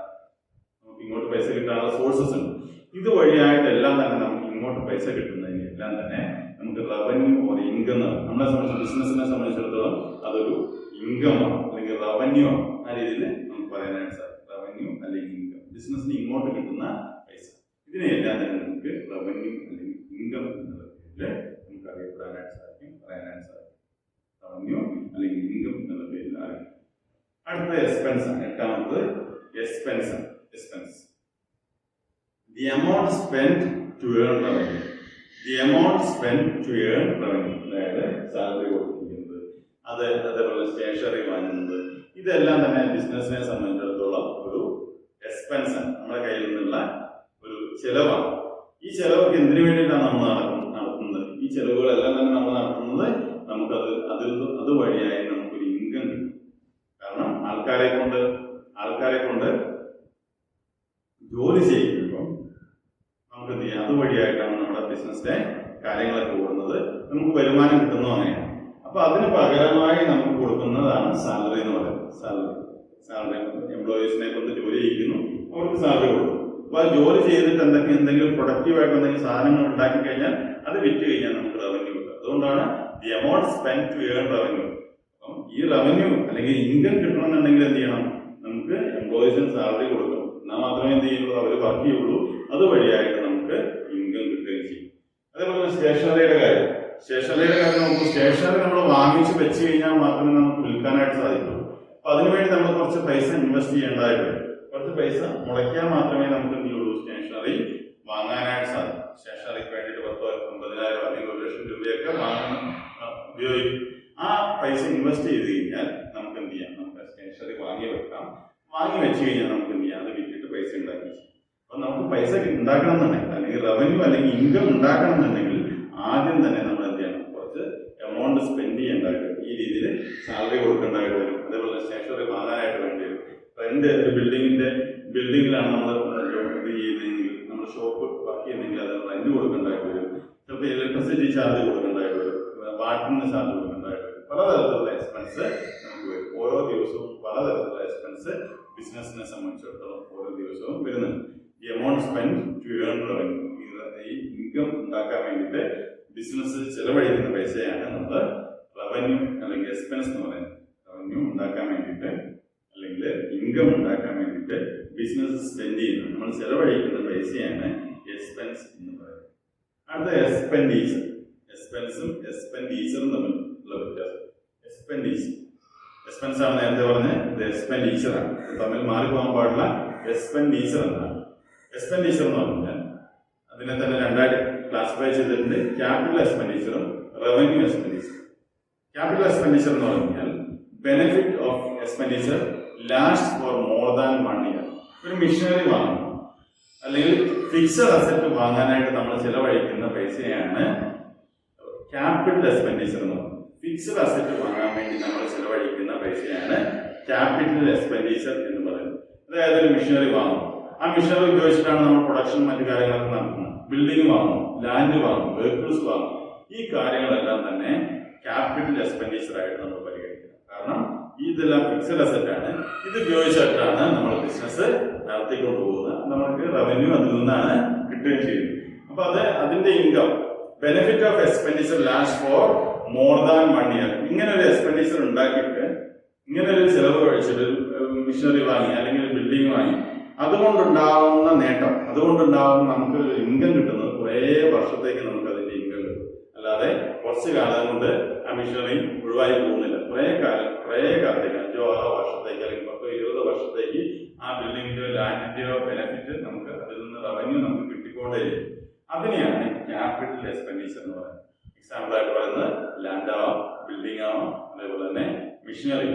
നമുക്ക് ഇങ്ങോട്ട് പൈസ കിട്ടാനുള്ള സോഴ്സസ് ഉണ്ട്. ഇത് വഴിയായിട്ടെല്ലാം തന്നെ നമുക്ക് ഇങ്ങോട്ട് പൈസ കിട്ടുന്നതിന് എല്ലാം തന്നെ നമുക്ക് റവന്യൂ ഓർ ഇൻകം ആണ്. നമ്മളെ സംബന്ധിച്ച് ബിസിനസിനെ സംബന്ധിച്ചിടത്തോളം അതൊരു ഇൻകമാണ് അല്ലെങ്കിൽ റവന്യൂ ആണ്. ആ രീതിയിൽ നമുക്ക് പറയാനായിട്ട് സാധിക്കും. റവന്യൂ അല്ലെങ്കിൽ ഇൻകം, ബിസിനസിന് ഇങ്ങോട്ട് കിട്ടുന്ന പൈസ. ഇതിനെല്ലാം തന്നെ നമുക്ക് റവന്യൂ അല്ലെങ്കിൽ ഇൻകം എന്നുള്ള പേരിൽ നമുക്ക് അറിയപ്പെടാനായിട്ട് സാധിക്കും, പറയാനായിട്ട് സാധിക്കും. റവന്യൂ അല്ലെങ്കിൽ ഇൻകം എന്നുള്ള പേരിൽ അറിയാം. അടുത്ത എക്സ്പെൻസ് ആണ്. എട്ടാമത് expense. The amount spent to earn revenue. അതായത് സാലറി കൊടുക്കുന്നത്, അതേപോലെ സ്റ്റേഷനറി വാങ്ങുന്നത്, ഇതെല്ലാം തന്നെ ബിസിനസിനെ സംബന്ധിച്ചിടത്തോളം ഒരു എക്സ്പെൻസ് ആണ്. നമ്മുടെ കയ്യിൽ നിന്നുള്ള ഒരു ചെലവാണ്. ഈ ചെലവൊക്കെ എന്തിനു വേണ്ടിയിട്ടാണ് നമ്മൾ നടത്തുന്നത്? ഈ ചെലവുകളെല്ലാം തന്നെ നമ്മൾ നടത്തുന്നത് നമുക്കത് അതുവഴിയായി നമുക്കൊരു ഇൻകം കിട്ടും. കാരണം ആൾക്കാരെ കൊണ്ട് ജോലി ചെയ്യിക്കുമ്പോൾ നമുക്ക് എന്ത് ചെയ്യാം, അതുവഴിയായിട്ടാണ് നമ്മുടെ ബിസിനസ്സിലെ കാര്യങ്ങളൊക്കെ ഓടുന്നത്, നമുക്ക് വരുമാനം കിട്ടുന്നു. അങ്ങനെയാണ്. അപ്പൊ അതിന് പകരമായി നമുക്ക് കൊടുക്കുന്നതാണ് സാലറി എന്ന് പറയുന്നത്. സാലറി എംപ്ലോയീസിനെ കൊണ്ട് ജോലി ചെയ്യിക്കുന്നു, അവർക്ക് സാലറി കൊടുക്കും. അപ്പൊ ആ ജോലി ചെയ്തിട്ട് എന്തെങ്കിലും പ്രൊഡക്റ്റീവായിട്ട് എന്തെങ്കിലും സാധനങ്ങൾ ഉണ്ടാക്കി കഴിഞ്ഞാൽ അത് വിറ്റ് കഴിഞ്ഞാൽ നമുക്ക് റവന്യൂ കിട്ടും. അതുകൊണ്ടാണ് the amount spend to earn revenue. അപ്പം ഈ റവന്യൂ അല്ലെങ്കിൽ ഇൻകം കിട്ടണമെന്നുണ്ടെങ്കിൽ എന്ത് ചെയ്യണം, നമുക്ക് എംപ്ലോയീസിന് സാലറി കൊടുക്കണം. എന്നാൽ മാത്രമേ എന്ത് ചെയ്യുള്ളൂ, അവർ വർക്ക് ചെയ്യുള്ളൂ. അതുവഴിയായിട്ട് നമുക്ക് ഇൻകം കിട്ടുകയും ചെയ്യും. അതേപോലെ സ്റ്റേഷനറിയുടെ കാര്യം നമുക്ക് സ്റ്റേഷനറി നമ്മൾ വാങ്ങിച്ച് വെച്ച് കഴിഞ്ഞാൽ മാത്രമേ നമുക്ക് വിൽക്കാനായിട്ട് സാധിക്കുള്ളൂ. അപ്പൊ അതിനുവേണ്ടി നമ്മൾ കുറച്ച് പൈസ ഇൻവെസ്റ്റ് ചെയ്യേണ്ടതായിട്ട് വരും. കുറച്ച് പൈസ മുടക്കിയാൽ മാത്രമേ നമുക്ക് എന്ത് ചെയ്യുള്ളൂ, സ്റ്റേഷനറി വാങ്ങാനായിട്ട് സാധിക്കും. സ്റ്റേഷനറിക്ക് വേണ്ടിയിട്ട് 10,000-50,000 അല്ലെങ്കിൽ 1,00,000 രൂപയൊക്കെ ഉപയോഗിക്കും. ആ പൈസ ഇൻവെസ്റ്റ് ചെയ്ത് കഴിഞ്ഞാൽ നമുക്ക് എന്ത് ചെയ്യാം, നമുക്ക് സ്റ്റേഷനറി വാങ്ങി വെച്ച് കഴിഞ്ഞാൽ നമുക്ക് എന്ത് ചെയ്യാം, അത് വിറ്റിട്ട് പൈസ ഉണ്ടാക്കി. അപ്പൊ നമുക്ക് പൈസ ഉണ്ടാക്കണം എന്നുണ്ടെങ്കിൽ അല്ലെങ്കിൽ റവന്യൂ അല്ലെങ്കിൽ ഇൻകം ഉണ്ടാക്കണം എന്നുണ്ടെങ്കിൽ ആദ്യം തന്നെ നമ്മൾ എന്ത് ചെയ്യണം, കുറച്ച് എമൗണ്ട് സ്പെൻഡ് ചെയ്യേണ്ടതായിട്ട് വരും. ഈ രീതിയിൽ സാലറി കൊടുക്കേണ്ടതായിട്ട് വരും. അതേപോലെ സ്റ്റേഷനറി വാങ്ങാനായിട്ട് വേണ്ടി വരും. റെന്റ്, ഒരു ബിൽഡിങ്ങിലാണ് നമ്മൾ ഇത് ചെയ്യുന്നതെങ്കിൽ, നമ്മൾ ഷോപ്പ് വർക്ക് ചെയ്യുന്നെങ്കിൽ അത് റെന്റ് കൊടുക്കേണ്ടതായിട്ട് വരും. ചിലപ്പോൾ ഇലക്ട്രിസിറ്റി ചാർജ് കൊടുക്കേണ്ടതായിട്ട് വരും, വാട്ടറിന് ചാർജ് കൊടുക്കേണ്ടതായിട്ട് വരും. പലതരത്തിലുള്ള എക്സ്പെൻസ് നമുക്ക് വരും. ഓരോ ദിവസവും പലതരത്തിലുള്ള എക്സ്പെൻസ് ബിസിനസിനെ സംബന്ധിച്ചിടത്തോളം ഓരോ ദിവസവും വരുന്നുണ്ട്. ഈ amount spend to earn revenue, ഈ ഇൻകം ഉണ്ടാക്കാൻ വേണ്ടിയിട്ട് ബിസിനസ് ചെലവഴിക്കുന്ന പൈസയാണ് നമ്മൾ റവന്യൂ അല്ലെങ്കിൽ എക്സ്പെൻസ് എന്ന് പറയുന്നത്. റവന്യൂ ഉണ്ടാക്കാൻ വേണ്ടിയിട്ട് അല്ലെങ്കിൽ ഇൻകം ഉണ്ടാക്കാൻ വേണ്ടിയിട്ട് ബിസിനസ് സ്പെൻഡ് ചെയ്യുന്നത്, നമ്മൾ ചെലവഴിക്കുന്ന പൈസയാണ് എക്സ്പെൻസ് എന്ന് പറയുന്നത്. അടുത്ത എക്സ്പെൻസും എക്സ്പെൻഡീച്ചറും തമ്മിലുള്ള വ്യത്യാസം. എക്സ്പെൻസ് ആണ് നേരത്തെ പറഞ്ഞത്, ഇത് എക്സ്പെൻഡീച്ചറാണ്. തമ്മിൽ മാറിപ്പോകാൻ പാടില്ല. എക്സ്പെൻഡീച്ചർ എന്നാണ്. എക്സ്പെൻഡീച്ചർ എന്ന് പറഞ്ഞാൽ അതിനെ തന്നെ രണ്ടായിട്ട് ക്ലാസിഫൈ ചെയ്തിട്ടുണ്ട്. ക്യാപിറ്റൽ എക്സ്പെൻഡിച്ചറും റവന്യൂ എക്സ്പെൻഡിച്ചറും. ക്യാപിറ്റൽ എക്സ്പെൻഡിച്ചർ എന്ന് പറഞ്ഞാൽ benefit of expenditure last for more than 1 year. ഒരു മെഷീനറി വാങ്ങുന്നു അല്ലെങ്കിൽ ഫിക്സഡ് അസറ്റ് വാങ്ങാനായിട്ട് നമ്മൾ ചിലവഴിക്കുന്ന പൈസയാണ് ക്യാപിറ്റൽ എക്സ്പെൻഡിച്ചർ എന്ന് പറയുന്നത്. ഫിക്സഡ് അസറ്റ് വാങ്ങാൻ വേണ്ടി നമ്മൾ ചിലവഴിക്കുന്ന പൈസയാണ് ക്യാപിറ്റൽ എക്സ്പെൻഡിച്ചർ എന്ന് പറയുന്നത്. അതായത് ഒരു മെഷീനറി വാങ്ങും, ആ മെഷീനറി ഉപയോഗിച്ചിട്ടാണ് നമ്മൾ പ്രൊഡക്ഷൻ മറ്റു കാര്യങ്ങളൊക്കെ നടത്തുന്നത്. ബിൽഡിംഗ് വാങ്ങും, ലാൻഡ് വാങ്ങും, വെഹിക്കിൾസ് വാങ്ങും. ഈ കാര്യങ്ങളെല്ലാം തന്നെ ക്യാപിറ്റൽ എക്സ്പെൻഡിച്ചർ ആയിട്ട് നമ്മൾ പരിഗണിക്കുന്നത്. കാരണം ഇതെല്ലാം ഫിക്സഡ് അസറ്റ് ആണ്. ഇത് ഉപയോഗിച്ചിട്ടാണ് നമ്മൾ ബിസിനസ് നടത്തിക്കൊണ്ട് പോകുന്നത്. നമ്മൾക്ക് റവന്യൂ അതിൽ നിന്നാണ് കിട്ടുകയും ചെയ്യുന്നത്. അപ്പൊ അതിന്റെ income benefit of expenditure last for more than 1 year. ഇങ്ങനെ ഒരു എക്സ്പെൻഡിച്ചർ ഉണ്ടാക്കിയിട്ട് ഇങ്ങനെ ഒരു ചെലവ് കഴിച്ചിട്ട് മിഷനറി വാങ്ങി അല്ലെങ്കിൽ ബിൽഡിംഗ് വാങ്ങി അതുകൊണ്ടുണ്ടാവുന്ന നേട്ടം, അതുകൊണ്ടുണ്ടാവുന്ന നമുക്ക് ഇൻകം കിട്ടുന്നത് കുറേ വർഷത്തേക്ക് നമുക്ക് അതിന്റെ ഇൻകം കിട്ടും. അല്ലാതെ കുറച്ച് കാലം കൊണ്ട് ആ മിഷനറി ഒഴിവായി പോകുന്നില്ല. കുറേ കാലത്തേക്ക് 5-6 വർഷത്തേക്ക് അല്ലെങ്കിൽ 10-20 വർഷത്തേക്ക് ആ ബിൽഡിങ്ങിന്റെയോ ലാൻഡിന്റെയോ ബെനിഫിറ്റ് നമുക്ക് അതിൽ നിന്ന് റവന്യൂ നമുക്ക് കിട്ടിക്കൊണ്ടേയിരിക്കും. അതിനെയാണ് ക്യാപിറ്റൽ എക്സ്പെൻഡിച്ചർ എന്ന് പറയുന്നത്. എക്സാമ്പിൾ ആയിട്ട് പറയുന്നത് ലാൻഡ് ആവാം, ബിൽഡിംഗ് ആവാം, അതേപോലെ തന്നെ മെഷീനറി,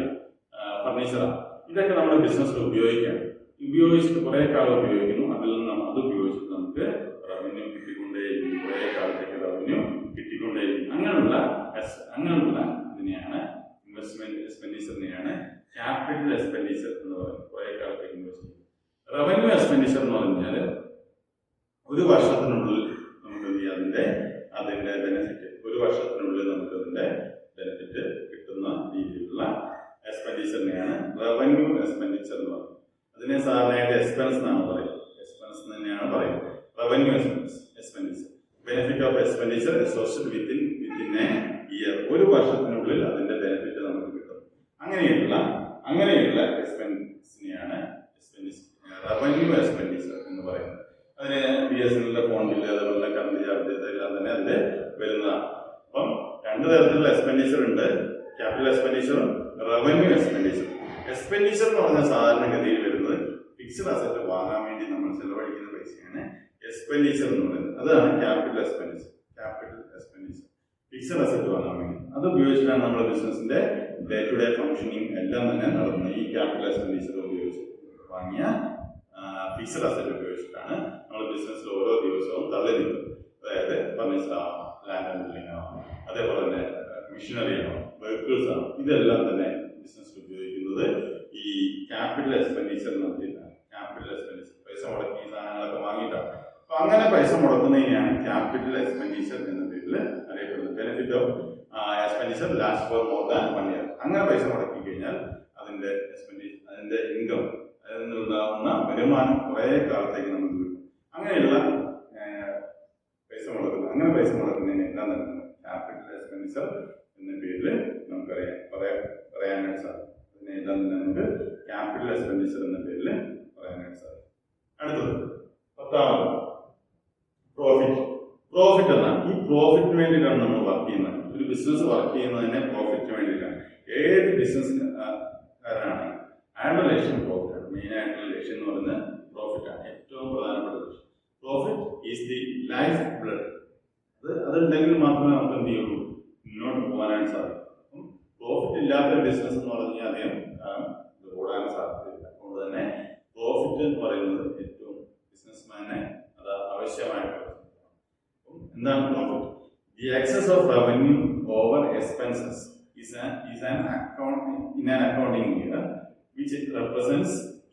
ഫർണിച്ചർ. ഇതൊക്കെ നമ്മൾ ബിസിനസ്സിൽ ഉപയോഗിച്ചിട്ട് കുറെ കാലം ഉപയോഗിക്കുന്നു. അതിൽ നിന്ന് അത് ഉപയോഗിച്ചിട്ട് നമുക്ക് റവന്യൂ കിട്ടിക്കൊണ്ടേയിരിക്കും. കുറെ കാലത്തേക്ക് റവന്യൂ കിട്ടിക്കൊണ്ടേയിരിക്കും. അങ്ങനെയുള്ള ഇതിനെയാണ് ഇൻവെസ്റ്റ്മെന്റ് എക്സ്പെൻഡിച്ചറിനെയാണ് ക്യാപിറ്റൽ എക്സ്പെൻഡിച്ചർ എന്ന് പറയുന്നത്. കുറെ കാലത്തേക്ക് ഇൻവെസ്റ്റ് ചെയ്യും. റവന്യൂ എക്സ്പെൻഡിച്ചർ എന്ന് പറഞ്ഞാൽ ഒരു വർഷത്തിനുള്ളിൽ നമുക്ക് അതിന്റെ ബെനിഫിറ്റ്, ഒരു വർഷത്തിനുള്ളിൽ നമുക്ക് അതിന്റെ ബെനിഫിറ്റ് കിട്ടുന്ന രീതിയിലുള്ള എക്സ്പെൻഡിച്ചറിനെയാണ് റവന്യൂ എക്സ്പെൻഡിച്ചർ എന്ന് പറയുന്നത്. അതിനെ സാധാരണയായിട്ട് എക്സ്പെൻസ് എന്നാണ് പറയുന്നത്. എക്സ്പെൻസ് തന്നെയാണ് പറയുന്നത്. Revenue expenditure benefit of expenditure associated within A year. ഒരു വർഷത്തിനുള്ളിൽ അതിന്റെ ബെനിഫിറ്റ് നമുക്ക് കിട്ടും. അങ്ങനെയുള്ള എക്സ്പെൻസിനെയാണ് റവന്യൂ എക്സ്പെൻഡിച്ചർ എന്ന് പറയുന്നത്. അതിന് BSNL ഫോൺ ബില്ല്, അതുപോലെ കറണ്ട് ചാർജ്, ഇതെല്ലാം തന്നെ അതിൽ വരുന്നതാണ്. അപ്പം 2 തരത്തിലുള്ള എക്സ്പെൻഡിച്ചർ ഉണ്ട്, ക്യാപിറ്റൽ എക്സ്പെൻഡിച്ചറും റവന്യൂ എക്സ്പെൻഡിച്ചറും. എക്സ്പെൻഡിച്ചർ എന്ന് പറഞ്ഞാൽ സാധാരണഗതിയിൽ വരുന്നത് ഫിക്സഡ് അസറ്റ് വാങ്ങാൻ വേണ്ടി നമ്മൾ ചെലവഴിക്കുന്ന പൈസയാണ് എക്സ്പെൻഡിച്ചർ എന്ന് പറയുന്നത്. അതാണ് ക്യാപിറ്റൽ എക്സ്പെൻഡിച്ചർ. ഫിക്സഡ് അസറ്റ് വാങ്ങാൻ വേണ്ടി അത് ഉപയോഗിച്ചിട്ടാണ് നമ്മുടെ ബിസിനസിന്റെ ഡേ ടു ഡേ ഫംഗ്ഷനിങ് എല്ലാം തന്നെ നടത്തുന്നത്. ഈ ക്യാപിറ്റൽ എക്സ്പെൻഡിച്ചർ ഉപയോഗിച്ച് വാങ്ങിയ ഫിക്സഡ് അസറ്റ് ഉപയോഗിച്ചിട്ടാണ് നമ്മൾ ബിസിനസ്സിൽ ഓരോ ദിവസവും തള്ളി നിൽക്കുന്നത്. അതായത് ഫർണിച്ചർ ആവാം, ലാൻഡ് ആൻഡ് ബിൽഡിംഗ് ആവാം, അതേപോലെ തന്നെ മെഷീനറി ആവാം, വെഹിക്കിൾസ് ആവാം. ഇതെല്ലാം തന്നെ ബിസിനസ്സിൽ ഉപയോഗിക്കുന്നത് ഈ ക്യാപിറ്റൽ എക്സ്പെൻഡിച്ചർ നടത്തിയിട്ടാണ്. ക്യാപിറ്റൽ എക്സ്പെൻഡിച്ചർ പൈസ മുടക്കി സാധനങ്ങളൊക്കെ വാങ്ങിയിട്ടാണ്. അപ്പൊ അങ്ങനെ പൈസ മുടക്കുന്നതിനെയാണ് ക്യാപിറ്റൽ എക്സ്പെൻഡിച്ചർ എന്ന പേരിൽ അറിയപ്പെടുന്നത്. Benefit of expenditure last for more than 1 year. അങ്ങനെ പൈസ മുടക്കി കഴിഞ്ഞാൽ അതിന്റെ ഇൻകം, അതിൽ നിന്നുണ്ടാകുന്ന വരുമാനം കുറെ കാലത്തേക്ക് നമുക്ക് കിട്ടും. അങ്ങനെയുള്ള പൈസ മുടക്കുന്നതിന് എല്ലാം തന്നെ ക്യാപിറ്റൽ എക്സ്പെൻഡിച്ചർ എന്ന പേരിൽ നമുക്കറിയാം പറയാനായിട്ട് സാധിക്കും. അതിനെല്ലാം തന്നെ നമുക്ക് ക്യാപിറ്റൽ എക്സ്പെൻഡിച്ചർ എന്ന പേരിൽ പറയാനായിട്ട് സാധിക്കും. അടുത്തത് 10ാമത് പ്രോഫിറ്റ് എന്നാണ്. ഈ പ്രോഫിറ്റിന് വേണ്ടിയിട്ടാണ് നമ്മൾ വർക്ക് ചെയ്യുന്നത്. ഒരു ബിസിനസ് വർക്ക് ചെയ്യുന്നതിനെ പ്രോഫിറ്റിന് വേണ്ടിയിട്ടാണ്. ഏത് ബിസിനസ്സുകാരനാണ് അയാളുടെ ലക്ഷ്യം പ്രോഫിറ്റാണ്. മെയിൻ ആയിട്ടുള്ള ലക്ഷ്യം എന്ന് പറയുന്നത് പ്രോഫിറ്റാണ്. ഏറ്റവും പ്രധാനപ്പെട്ട ലക്ഷ്യം. Profit is the lifeblood. അതുണ്ടെങ്കിൽ മാത്രമേ നമുക്ക് എന്ത് ചെയ്യുള്ളൂ, മുന്നോട്ട് പോകാനായിട്ട് സാധിക്കും. പ്രോഫിറ്റ് ഇല്ലാത്ത ബിസിനസ് എന്ന് പറഞ്ഞാൽ അദ്ദേഹം ഓടാൻ സാധ്യതയില്ല. അതുകൊണ്ട് തന്നെ പ്രോഫിറ്റ് എന്ന് പറയുന്നത് ഏറ്റവും ബിസിനസ്മാനെ അത് ആവശ്യമായിട്ട് എന്താണ് profit? The excess of revenue over expenses is an accounting year which represents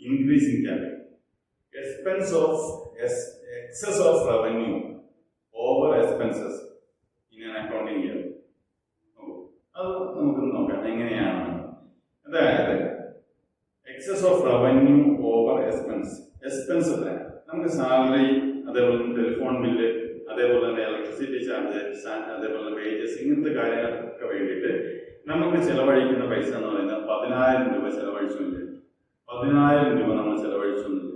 increase in capital. Excess of revenue over expenses in an accounting year. അത് നമുക്ക് നോക്കാം എങ്ങനെയാണ്. അതായത് excess of revenue over expense എത്രയാണ്? നമുക്ക് സാലറി, അതേപോലെ telephone bill, അതേപോലെ തന്നെ ഇലക്ട്രിസിറ്റി ചാർജ്, അതേപോലെ വേജസ്, ഇങ്ങനത്തെ കാര്യങ്ങൾക്കൊക്കെ വേണ്ടിയിട്ട് നമുക്ക് ചെലവഴിക്കുന്ന പൈസ എന്ന് പറയുന്നത് 10,000 രൂപ ചെലവഴിച്ചില്ല. 10,000 രൂപ നമ്മൾ ചെലവഴിച്ചൊന്നുമില്ല.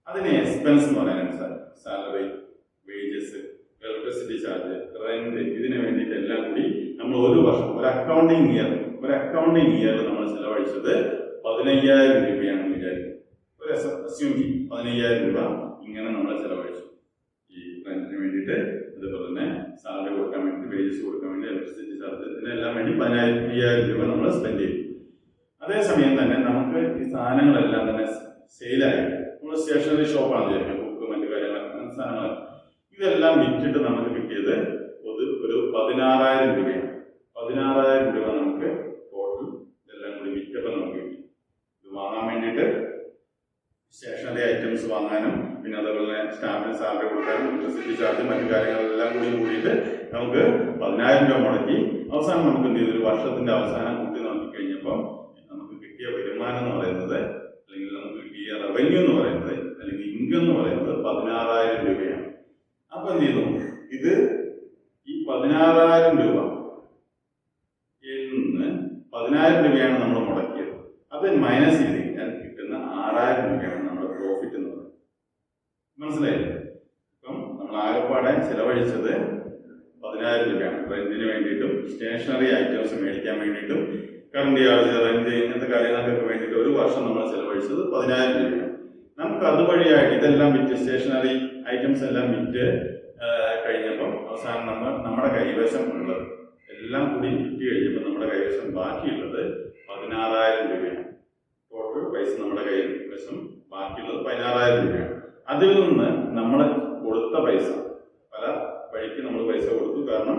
അതിന് എക്സ്പെൻസ് എന്ന് പറയാനായിട്ട് സാധിക്കും. Salary, wages, electricity charge, rent, ഇതിന് വേണ്ടിയിട്ട് എല്ലാം കൂടി നമ്മൾ ഒരു വർഷം ഒരു അക്കൗണ്ടിങ് ഇയറിൽ നമ്മൾ ചെലവഴിച്ചത് 15,000 രൂപയാണെന്ന് വിചാരിക്കും. ഒരു അസ്യൂം ചെയ്യും 15,000 രൂപ ഇങ്ങനെ നമ്മൾ ചെലവഴിച്ചു. ഈ റെന്റിന് വേണ്ടിയിട്ട്, അതുപോലെ തന്നെ സാലറി കൊടുക്കാൻ വേണ്ടി, വേജസ് കൊടുക്കാൻ വേണ്ടി, ഇലക്ട്രിസിറ്റി ചാർജ്, ഇതിനെല്ലാം വേണ്ടി 15,000 രൂപ നമ്മൾ സ്പെൻഡ് ചെയ്തു. അതേസമയം തന്നെ നമുക്ക് ഈ സാധനങ്ങളെല്ലാം തന്നെ സെയിലായി നമ്മൾ നമ്മൾ സ്റ്റേഷനറി ഷോപ്പാണ് വിചാരിക്കുക, ബുക്ക് മറ്റു കാര്യങ്ങൾ സാധനങ്ങൾ, ഇതെല്ലാം വിറ്റിട്ട് നമുക്ക് കിട്ടിയത് ഒരു 16,000 രൂപയാണ്. 16,000 രൂപ നമുക്ക് ടോട്ടൽ ഇതെല്ലാം കൂടി വിറ്റപ്പോൾ നമുക്ക് കിട്ടി. ഇത് വാങ്ങാൻ വേണ്ടിയിട്ട് സ്റ്റേഷനറി ഐറ്റംസ് വാങ്ങാനും പിന്നെ അതുപോലെ സ്റ്റാഫിന് സാലറി കൊടുക്കാനും ഇലക്ട്രിസിറ്റി ചാർജ് മറ്റു കാര്യങ്ങളെല്ലാം കൂടിയിട്ട് നമുക്ക് 10,000 രൂപ മുടക്കി. അവസാനം നമുക്ക് എന്ത് ചെയ്തു, ഒരു വർഷത്തിന്റെ അവസാനം കൂട്ടി നോക്കി കഴിഞ്ഞപ്പോൾ നമുക്ക് കിട്ടിയ വരുമാനം എന്ന് പറയുന്നത്, അല്ലെങ്കിൽ നമുക്ക് കിട്ടിയ റവന്യൂ എന്ന് പറയുന്നത്, അല്ലെങ്കിൽ ഇൻകം എന്ന് പറയുന്നത് 16,000 രൂപയാണ്. അപ്പൊ എന്ത് ചെയ്തു, ഇത് ഈ 16,000 രൂപ നിന്ന് 10,000 രൂപയാണ് നമ്മൾ മുടക്കിയത്. അത് മൈനസ് ചെയ്ത് കഴിഞ്ഞാൽ കിട്ടുന്ന 6,000 രൂപയാണ് നമ്മുടെ പ്രോഫിറ്റ് എന്ന് പറയുന്നത്. മനസ്സിലായില്ലേ? ഇപ്പം നമ്മൾ ആകെപ്പാടെ ചെലവഴിച്ചത് 10,000 രൂപയാണ്. റെന്റിന് വേണ്ടിയിട്ടും സ്റ്റേഷനറി ഐറ്റംസ് മേടിക്കാൻ വേണ്ടിയിട്ടും കറണ്ട് ചാർജ്, റെന്റ്, ഇങ്ങനത്തെ കാര്യങ്ങൾക്കൊക്കെ വേണ്ടിയിട്ട് ഒരു വർഷം നമ്മൾ ചെലവഴിച്ചത് 10,000 രൂപയാണ്. നമുക്ക് അതുവഴിയായിട്ട് ഇതെല്ലാം വിറ്റ്, സ്റ്റേഷനറി ഐറ്റംസ് എല്ലാം വിറ്റ് കഴിഞ്ഞപ്പം അവസാനം നമ്മുടെ കൈവശം ഉള്ളത് എല്ലാം കൂടി വിറ്റ് കഴിഞ്ഞപ്പോൾ നമ്മുടെ കൈവശം ബാക്കിയുള്ളത് 16,000 രൂപയാണ്. ടോട്ടൽ പൈസ നമ്മുടെ കൈവശം ബാക്കിയുള്ളത് 16,000 രൂപയാണ്. അതിൽ നിന്ന് നമ്മൾ കൊടുത്ത പൈസ, പല വഴിക്ക് നമ്മൾ പൈസ കൊടുത്തു. കാരണം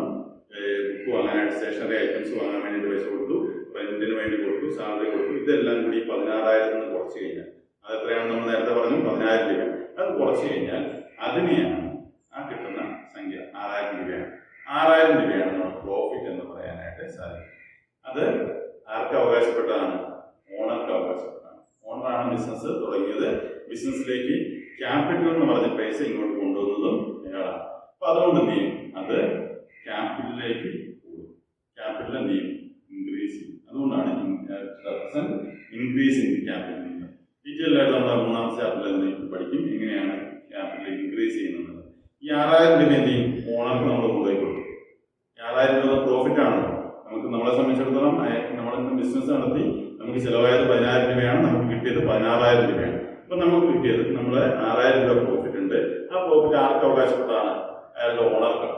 ബുക്ക് വാങ്ങാനായിട്ട്, സ്റ്റേഷനറി ഐറ്റംസ് വാങ്ങാൻ വേണ്ടിയിട്ട് പൈസ കൊടുത്തു, റെന്റിന് വേണ്ടി കൊടുത്തു, സാലറി കൊടുത്തു. ഇതെല്ലാം കൂടി 16,000 നിന്ന് കുറച്ച് കഴിഞ്ഞാൽ അതെത്രയാണ്, നമ്മൾ നേരത്തെ പറഞ്ഞു 10,000 രൂപ. അത് കുറച്ച് കഴിഞ്ഞാൽ അതിനെയാണ് ആ കിട്ടുന്ന സംഖ്യ 6,000 രൂപയാണ്. 6,000 രൂപയാണ് നമ്മൾ പ്രോഫിറ്റ് എന്ന് പറയാനായിട്ട് സാധിക്കും. അത് ആർക്ക് അവകാശപ്പെട്ടതാണ്? ഓണർക്ക് അവകാശപ്പെട്ടതാണ്. ഓണറാണ് ബിസിനസ് തുടങ്ങിയത്. ബിസിനസ്സിലേക്ക് ക്യാപിറ്റൽ എന്ന് പറഞ്ഞ പൈസ ഇങ്ങോട്ട് കൊണ്ടുവന്നതും അയാളാണ്. അപ്പൊ അതുകൊണ്ട് എന്ത് ചെയ്യും, അത് ക്യാപിറ്റലിലേക്ക് കൂടും. ക്യാപിറ്റൽ എന്ത് ചെയ്യും, ഇൻക്രീസ് ചെയ്യും. അതുകൊണ്ടാണ് ഇൻക്രീസ് ഇൻ ക്യാപിറ്റൽ. ഡീറ്റെയിൽ ആയിട്ട് നമ്മുടെ 3ാമത്തെ ചാപ്റ്ററിൽ പഠിക്കും എങ്ങനെയാണ് ക്യാപിറ്റൽ ഇൻക്രീസ് ചെയ്യുന്നത്. ഈ 6,000 രൂപ എന്ത് ചെയ്യും, ഓണർക്ക് നമ്മൾ കൊണ്ടുപോയി കൊടുക്കും. 6,000 രൂപ പ്രോഫിറ്റ് ആണ്. നമുക്ക് നമ്മളെ സംബന്ധിച്ചിടത്തോളം നമ്മളിന്ന് ബിസിനസ് നടത്തി നമുക്ക് ചിലവായത് 10,000 രൂപയാണ്, നമുക്ക് കിട്ടിയത് 16,000 രൂപയാണ്. അപ്പൊ നമുക്ക് കിട്ടിയത് നമ്മള് 6,000 രൂപ പ്രോഫിറ്റ് ഉണ്ട്. ആ പ്രോഫിറ്റ് ആർക്ക് അവകാശപ്പെട്ടതാണ്? അയാളുടെ ഓണർക്ക്.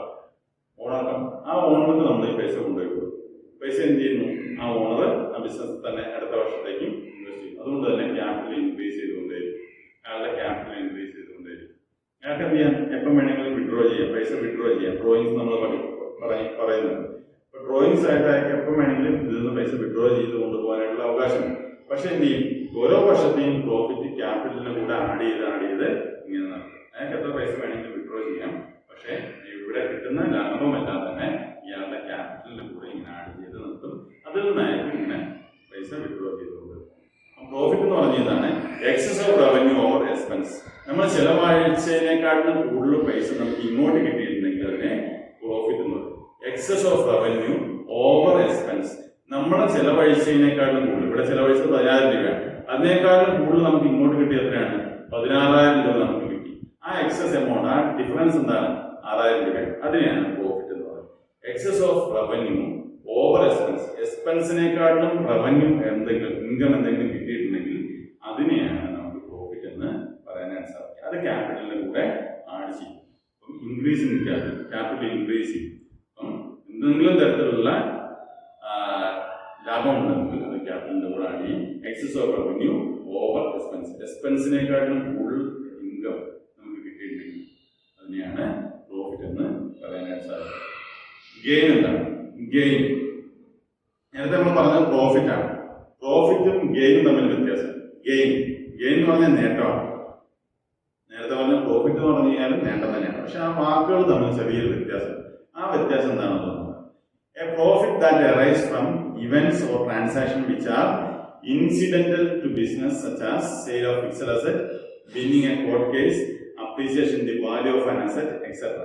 ആ ഓണർക്ക് നമ്മൾ ഈ പൈസ കൊണ്ടുപോയി കൊടുക്കും. പൈസ എന്ത് ചെയ്യുന്നു, ആ ഓണർ ആ ബിസിനസ് തന്നെ അടുത്ത വർഷത്തേക്കും ഇൻവെസ്റ്റ് ചെയ്യും. അതുകൊണ്ട് തന്നെ ക്യാപിറ്റൽ ഇൻക്രീസ് ചെയ്തുകൊണ്ടേയിരിക്കും. അയാളുടെ ക്യാപിറ്റൽ ഇൻക്രീസ് ചെയ്തുകൊണ്ടേയിരിക്കും. അയാൾക്ക് എന്ത് ചെയ്യാം, എപ്പം വേണമെങ്കിലും വിഡ്രോ ചെയ്യാം, പൈസ വിഡ്രോ ചെയ്യാം. ഡ്രോയിങ്സ് നമ്മൾ പറയുന്നത്. ഇപ്പൊ ഡ്രോയിങ്സ് ആയിട്ട് അയാൾക്ക് എപ്പം വേണമെങ്കിലും ഇതിൽ നിന്ന് പൈസ വിഡ്രോ ചെയ്ത് കൊണ്ടുപോകാനായിട്ടുള്ള അവകാശമുണ്ട്. പക്ഷെ എന്ത് ചെയ്യും, ഓരോ വർഷത്തെയും പ്രോഫിറ്റ് ക്യാപിറ്റലിനെ കൂടെ ആഡ് ചെയ്ത് ഇങ്ങനെ നടക്കും. അയാൾക്ക് എത്ര പൈസ വേണമെങ്കിലും വിഡ്രോ ചെയ്യാം. പക്ഷെ ഇവിടെ കിട്ടുന്ന ലാഭമെല്ലാം തന്നെ ഇയാളുടെ ക്യാപിറ്റലിന്റെ കൂടെ ഇങ്ങനെ ആഡ് ചെയ്ത് നിർത്തും. അതിൽ നിന്നായിരിക്കും ഇങ്ങനെ പൈസ വിഡ്രോ ചെയ്തുകൊണ്ട്. പ്രോഫിറ്റ് എന്ന് പറഞ്ഞതാണ് excess of revenue over expense. നമ്മൾ ചെലവഴിച്ചതിനേക്കാട്ടിലും കൂടുതൽ പൈസ നമുക്ക് ഇങ്ങോട്ട് കിട്ടിയിട്ടുണ്ടെങ്കിൽ അതിനെ പ്രോഫിറ്റ് എന്ന് പറയും. Excess of revenue over expense. നമ്മളെ ചെലവഴിച്ചതിനേക്കാളും കൂടുതൽ, ഇവിടെ ചെലവഴിച്ചത് 10,000 രൂപയാണ്, അതിനേക്കാളും കൂടുതൽ നമുക്ക് ഇങ്ങോട്ട് കിട്ടിയ എത്രയാണ്, 16,000 രൂപ നമുക്ക് കിട്ടി. ആ എക്സസ് എമൗണ്ട്, ആ ഡിഫറൻസ് എന്താണ്, 6,000 രൂപയാണ്. അതിനെയാണ് പ്രോഫിറ്റ് എന്ന് പറയുന്നത്. Excess of revenue over expense. എക്സ്പെൻസിനേക്കാളും റവന്യൂ എന്തെങ്കിലും, ഇൻകം എന്തെങ്കിലും കിട്ടിയിട്ടുണ്ടെങ്കിൽ അതിനെയാണ് നമുക്ക് പ്രോഫിറ്റ് എന്ന് പറയാനായിട്ട് സാധിക്കും. അത് ക്യാപിറ്റലിന്റെ കൂടെ ആഡ് ചെയ്യും. ഇൻക്രീസ് ഇൻ ക്യാപിറ്റൽ ഇൻക്രീസ് ചെയ്യും. അപ്പം എന്തെങ്കിലും തരത്തിലുള്ള ലാഭം ഉണ്ടെങ്കിൽ അത് ക്യാപിറ്റലിന്റെ കൂടെ ആഡ് ചെയ്യും. Excess of revenue over expense. എക്സ്പെൻസിനേക്കാളും കൂടുതൽ ഇൻകം നമുക്ക് കിട്ടിയിട്ടുണ്ടെങ്കിൽ അതിനെയാണ് പ്രോഫിറ്റ് എന്ന് പറയാനായിട്ട് സാധിക്കും. ഗെയിൻ എന്താണ്? ഗെയിൻ നേരത്തെ നമ്മൾ പറഞ്ഞത് പ്രോഫിറ്റ് ആണ്. പ്രോഫിറ്റും ഗെയിനും തമ്മിൽ വ്യത്യാസം. ഗെയിൻ എന്ന് പറഞ്ഞാൽ നേട്ടമാണ്. നേരത്തെ പറഞ്ഞ പ്രോഫിറ്റ് എന്ന് പറഞ്ഞു കഴിഞ്ഞാൽ നേട്ടം തന്നെയാണ്. പക്ഷെ ആ വാക്കുകൾ തമ്മിൽ ചെറിയൊരു വ്യത്യാസം. ആ വ്യത്യാസം എന്താണെന്ന് തോന്നുന്നത്, a profit that arise from events or transaction which are incidental to business such as sale of fixed asset, winning a court case, appreciation the value of an asset etcetera.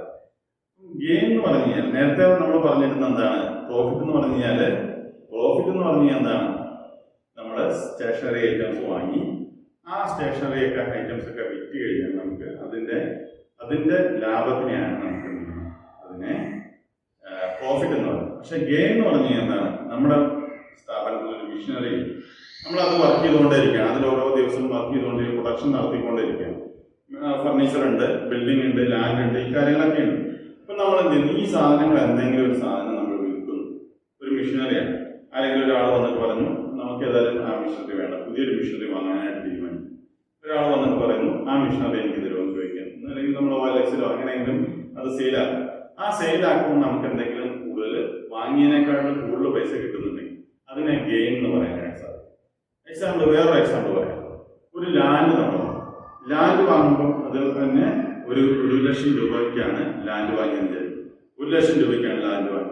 Gain എന്ന് പറഞ്ഞു കഴിഞ്ഞാൽ നേരത്തെ നമ്മൾ പറഞ്ഞിരുന്നത് എന്താണ്, profit എന്ന് പറഞ്ഞു കഴിഞ്ഞാൽ എന്താണ്, നമ്മൾ സ്റ്റേഷനറി ഐറ്റംസ് വാങ്ങി ആ സ്റ്റേഷനറി ഐറ്റംസ് ഒക്കെ വിറ്റ് കഴിഞ്ഞാൽ നമുക്ക് അതിന്റെ ലാഭത്തിനെയാണ് നമുക്ക് അതിനെ പ്രോഫിറ്റ് എന്ന് പറയുന്നത്. പക്ഷെ ഗെയിൻ എന്ന് പറഞ്ഞു കഴിഞ്ഞാൽ എന്താണ്, നമ്മുടെ സ്ഥാപനത്തിൽ ഒരു മിഷനറി നമ്മളത് വർക്ക് ചെയ്തുകൊണ്ടേയിരിക്കുകയാണ്. അതിൽ ഓരോ ദിവസവും വർക്ക് ചെയ്തുകൊണ്ടിരിക്കും, പ്രൊഡക്ഷൻ നടത്തിക്കൊണ്ടിരിക്കുകയാണ്. ഫർണിച്ചർ ഉണ്ട്, ബിൽഡിംഗ് ഉണ്ട്, ലാൻഡ് ഉണ്ട്, ഈ കാര്യങ്ങളൊക്കെ ഉണ്ട്. ഇപ്പൊ നമ്മൾ എന്ത് ചെയ്യുന്നു, ഈ സാധനങ്ങൾ എന്തെങ്കിലും ഒരു സാധനം നമ്മൾ വിൽക്കുന്നു, ഒരു മിഷനറിയാണ്. ആരെങ്കിലും ഒരാൾ വന്നിട്ട് പറഞ്ഞു നമുക്ക് ഏതായാലും ആ മിഷനറി വേണ്ട, പുതിയൊരു മിഷനറി വാങ്ങാനായിട്ട് തീരുമാനിക്കും. ഒരാൾ വന്നിട്ട് പറയുന്നു ആ മെഷീനറി എനിക്ക് തരുമെന്ന് ചോദിക്കാം, അല്ലെങ്കിൽ നമ്മൾ OLX-ലോ അങ്ങനെയെങ്കിലും അത് സെയിലാക്കും. ആ സെയിലാക്കുമ്പോൾ നമുക്ക് എന്തെങ്കിലും കൂടുതൽ വാങ്ങിയതിനേക്കാളും കൂടുതൽ പൈസ കിട്ടുന്നുണ്ടെങ്കിൽ അതിനെ ഗെയിൻ എന്ന് പറയാനായിട്ട് സാധിക്കും. എക്സാമ്പിൾ, വേറൊരു എക്സാമ്പിൾ പറയാം. ഒരു ലാൻഡ് നമ്മൾ ലാൻഡ് വാങ്ങുമ്പോൾ അത് തന്നെ ഒരു 1,00,000 രൂപയ്ക്കാണ് ലാൻഡ് വാങ്ങിയത്. 1,00,000 രൂപയ്ക്കാണ് ലാൻഡ് വാങ്ങിയത്.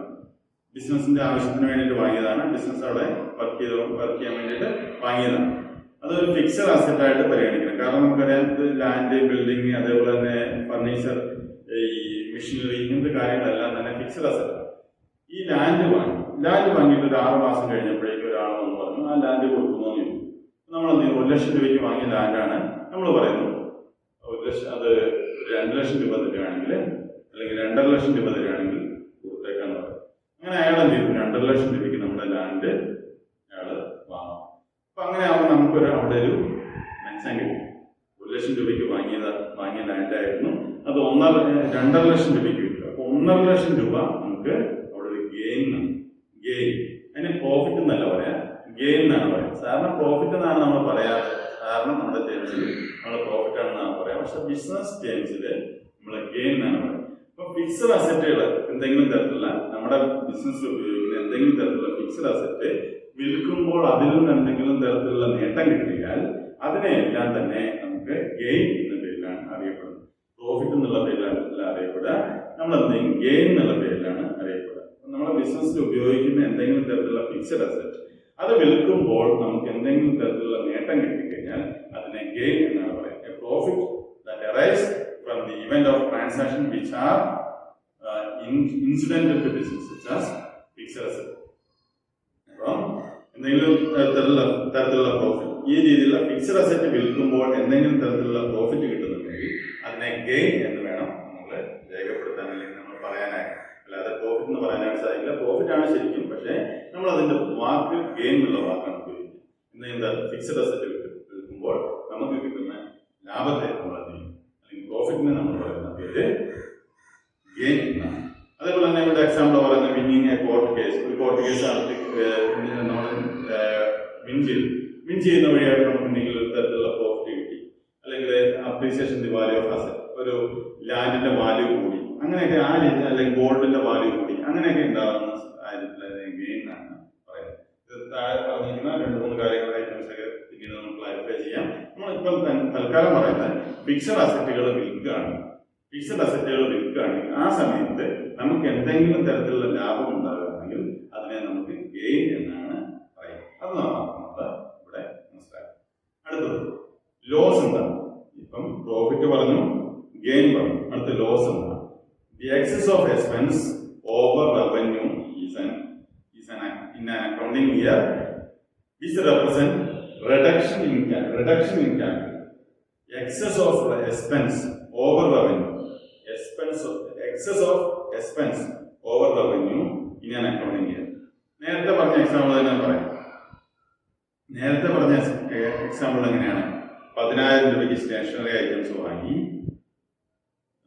ബിസിനസിന്റെ ആവശ്യത്തിന് വേണ്ടിയിട്ട് വാങ്ങിയതാണ്. ബിസിനസ് അവിടെ വർക്ക് ചെയ്യാൻ വേണ്ടിയിട്ട് വാങ്ങിയതാണ്. അതൊരു ഫിക്സഡ് അസറ്റ് ആയിട്ട് പരിഗണിക്കണം. കാരണം നമുക്കറിയാം, ലാൻഡ്, ബിൽഡിംഗ്, അതേപോലെ തന്നെ ഫർണിച്ചർ, ഈ മെഷീനറി, ഇങ്ങനത്തെ കാര്യങ്ങളെല്ലാം തന്നെ ഫിക്സഡ് അസറ്റാണ്. ഈ ലാൻഡ് വാങ്ങിയിട്ട് ഒരു 6 മാസം കഴിഞ്ഞപ്പോഴേക്കും ഒരാൾ വന്ന് പറഞ്ഞു ആ ലാൻഡ് കൊടുക്കുന്നു എന്ന് ചോദിച്ചു. നമ്മൾ 1,00,000 രൂപയ്ക്ക് വാങ്ങിയ ലാൻഡാണ് നമ്മൾ പറയുന്നത്. അത് 2,00,000 രൂപ തരികയാണെങ്കിൽ, അല്ലെങ്കിൽ 2,50,000 രൂപ തരികയാണെങ്കിൽ കൊടുത്തേക്കാന്ന് പറയും. അങ്ങനെ അയാൾ എന്ത് ചെയ്തു? 2,50,000 രൂപയ്ക്ക് നമ്മുടെ ലാൻഡ് അയാൾ വാങ്ങും. അപ്പൊ അങ്ങനെ ആവുമ്പോൾ നമുക്കൊരു അവിടെ ഒരു മെച്ചം കിട്ടും. 1,00,000 രൂപയ്ക്ക് വാങ്ങിയ ലാൻഡായിരുന്നു, അത് 2,50,000 രൂപയ്ക്ക് കിട്ടും. അപ്പൊ 1,50,000 രൂപ നമുക്ക് അവിടെ ഒരു ഗെയിൻ. അതിന് പ്രോഫിറ്റ് എന്നല്ല പറയാം, ഗെയിൻ എന്നാണ് പറയാം. സാധാരണ പ്രോഫിറ്റ് എന്നാണ് നമ്മൾ പറയാറ്. കാരണം നമ്മുടെ ടേംസിൽ നമ്മൾ പ്രോഫിറ്റ് ആണെന്നാണ് പറയാം. പക്ഷെ ബിസിനസ് ടേംസിൽ നമ്മൾ ഗെയിൻ എന്നാണ് പറയാം. അപ്പൊ ഫിക്സഡ് അസറ്റുകൾ എന്തെങ്കിലും തരത്തിലുള്ള നമ്മുടെ ബിസിനസ്സിൽ ഉപയോഗിക്കുന്ന എന്തെങ്കിലും തരത്തിലുള്ള ഫിക്സഡ് അസറ്റ് വിൽക്കുമ്പോൾ അതിൽ നിന്ന് എന്തെങ്കിലും തരത്തിലുള്ള നേട്ടം കിട്ടിയാൽ അതിനെയെല്ലാം തന്നെ നമുക്ക് ഗെയിൻ എന്ന പേരിലാണ് അറിയപ്പെടുന്നത്. പ്രോഫിറ്റ് എന്നുള്ള പേരിലല്ല അറിയപ്പെടുക, നമ്മൾ എന്തെങ്കിലും ഗെയിൻ എന്നുള്ള പേരിലാണ് അറിയപ്പെടുക. നമ്മുടെ ബിസിനസ്സിൽ ഉപയോഗിക്കുന്ന എന്തെങ്കിലും തരത്തിലുള്ള ഫിക്സഡ് അസറ്റ് അത് വിൽക്കുമ്പോൾ നമുക്ക് എന്തെങ്കിലും തരത്തിലുള്ള നേട്ടം കിട്ടിക്കഴിഞ്ഞാൽ അതിനെ ഗെയിൻ എന്നാണ് പറയുക. A profit that arise from the event of transaction which are incidental to business such as fixed asset. അപ്പം എന്തെങ്കിലും തരത്തിലുള്ള പ്രോഫിറ്റ്, ഈ രീതിയിലുള്ള ഫിക്സഡ് അസറ്റ് വിൽക്കുമ്പോൾ എന്തെങ്കിലും തരത്തിലുള്ള പ്രോഫിറ്റ് കിട്ടുന്നുണ്ടെങ്കിൽ അതിനെ ഗെയിൻ എന്ന് വേണം നമ്മൾ രേഖപ്പെടുത്താൻ, അല്ലെങ്കിൽ നമ്മൾ പറയാനായിട്ട്. അല്ലാതെ പ്രോഫിറ്റ് എന്ന് പറയാനായിട്ട് സാധിക്കില്ല. പ്രോഫിറ്റ് ആണ് ശരിക്കും, പക്ഷേ നമ്മൾ അതിന്റെ വാക്ക് ഗെയിൻ എന്നുള്ള വാക്കാണ് ഉപയോഗിക്കുന്നത്. എന്താ ഫിക്സഡ് അസറ്റ് വിൽക്കുമ്പോൾ നമുക്ക് കിട്ടുന്ന ലാഭത്തെ നമ്മൾ എന്ത് ചെയ്യും, അല്ലെങ്കിൽ പ്രോഫിറ്റിനെ നമ്മൾ പറയുന്ന പേര് ഗെയിൻ എന്നാണ്. അതേപോലെ തന്നെ ഇവിടെ എക്സാമ്പിൾ പറയുന്നത് വിന്നിങ് എ കോർട്ട് കേസ്. ഒരു കോർട്ട് കേസ് നമ്മൾ വിൻ ചെയ്യുന്ന വഴിയായിട്ട് നമുക്ക് എന്തെങ്കിലും ഒരു തരത്തിലുള്ള പ്രോഫിറ്റ് കിട്ടി, അല്ലെങ്കിൽ appreciation the value of asset, ഒരു ലാൻഡിന്റെ വാല്യൂ കൂടി, അങ്ങനെയൊക്കെ ആ രീതി, അല്ലെങ്കിൽ ഗോൾഡിന്റെ വാല്യൂ കൂടി, അങ്ങനെയൊക്കെ ഉണ്ടാകുന്ന കാര്യത്തിൽ ഗെയിൻ എന്നാണ് പറയുന്നത്. ഇത് താഴെ പറഞ്ഞിരിക്കുന്ന 2-3 കാര്യങ്ങൾ ഐറ്റംസ് ഒക്കെ പിന്നീട് നമ്മൾ ക്ലാരിഫൈ ചെയ്യാം. നമ്മളിപ്പോൾ തൽക്കാലം പറയുന്നത് ഫിക്സഡ് അസറ്റുകൾ വിൽക്കുകയാണെങ്കിൽ ആ സമയത്ത് നമുക്ക് എന്തെങ്കിലും തരത്തിലുള്ള ലാഭം ഉണ്ടാകുകയാണെങ്കിൽ അതിനെ നമുക്ക് ഗെയിൻ എന്നാണ് പറയുന്നത്. അത് നമ്മൾ ഇവിടെ മനസ്സിലാക്കാം. അടുത്തത് ലോസ് എന്താണ്? ഇപ്പം പ്രോഫിറ്റ് പറഞ്ഞു, ഗെയിൻ പറഞ്ഞു, അടുത്ത ലോസ് എന്താണ്? The excess of expense over revenue is an in an accounting year which represent reduction in capital. Excess of expense over revenue. Excess of expense over revenue in an accounting year. നേരത്തെ പറഞ്ഞ example തന്നെ പറയാം. നേരത്തെ പറഞ്ഞ example എങ്ങനെയാണ്? 10,000 രൂപയ്ക്ക് stationery items വാങ്ങി,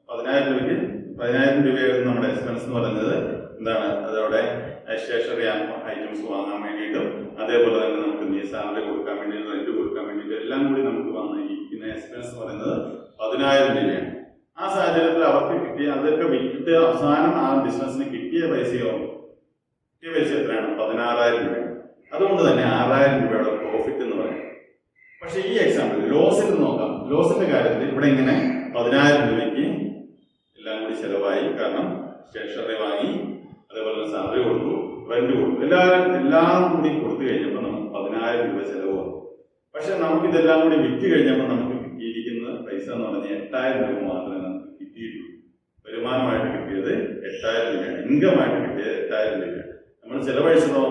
10,000 രൂപയായിരുന്നു നമ്മുടെ എക്സ്പെൻസ് എന്ന് പറയുന്നത്. എന്താണ് അതവിടെ സ്റ്റേഷനറി ഐറ്റംസ് വാങ്ങാൻ വേണ്ടിയിട്ടും, അതേപോലെ തന്നെ നമുക്ക് സാലറി കൊടുക്കാൻ വേണ്ടിയിട്ടും, റെന്റ് കൊടുക്കാൻ വേണ്ടിയിട്ടും എല്ലാം കൂടി നമുക്ക് വന്നിരിക്കുന്ന എക്സ്പെൻസ് എന്ന് പറയുന്നത് 10,000 രൂപയാണ്. ആ സാഹചര്യത്തിൽ അവർക്ക് കിട്ടിയ അതൊക്കെ വിറ്റിട്ട് അവസാനം ആ ബിസിനസ്സിന് കിട്ടിയ പൈസ എത്രയാണ്? 16,000 രൂപയാണ്. അതുകൊണ്ട് തന്നെ 6,000 രൂപയുടെ പ്രോഫിറ്റ് എന്ന് പറയും. പക്ഷെ ഈ എക്സാമ്പിൾ ലോസിൽ നോക്കാം. ലോസിന്റെ കാര്യത്തിൽ ഇവിടെ ഇങ്ങനെ 10,000 രൂപയ്ക്ക് എല്ലാം കൂടി ചെലവായി. കാരണം സ്റ്റേഷനറി വാങ്ങി, അതേപോലെ സാലറി കൊടുത്തു, റെന്റ് കൊടുത്തു, എല്ലാം കൂടി കൊടുത്തു കഴിഞ്ഞപ്പോൾ നമുക്ക് 10,000 രൂപ ചെലവ് വന്നു. പക്ഷെ നമുക്ക് ഇതെല്ലാം കൂടി വിറ്റ് കഴിഞ്ഞപ്പോൾ നമുക്ക് കിട്ടിയിരിക്കുന്ന പൈസ എന്ന് പറഞ്ഞാൽ 8,000 രൂപ മാത്രമേ നമുക്ക് കിട്ടിയിട്ടുള്ളൂ. വരുമാനമായിട്ട് കിട്ടിയത് 8,000 രൂപയാണ്. ഇൻകമായിട്ട് കിട്ടിയത് 8,000 രൂപയാണ്. നമ്മൾ ചെലവഴിച്ചതോ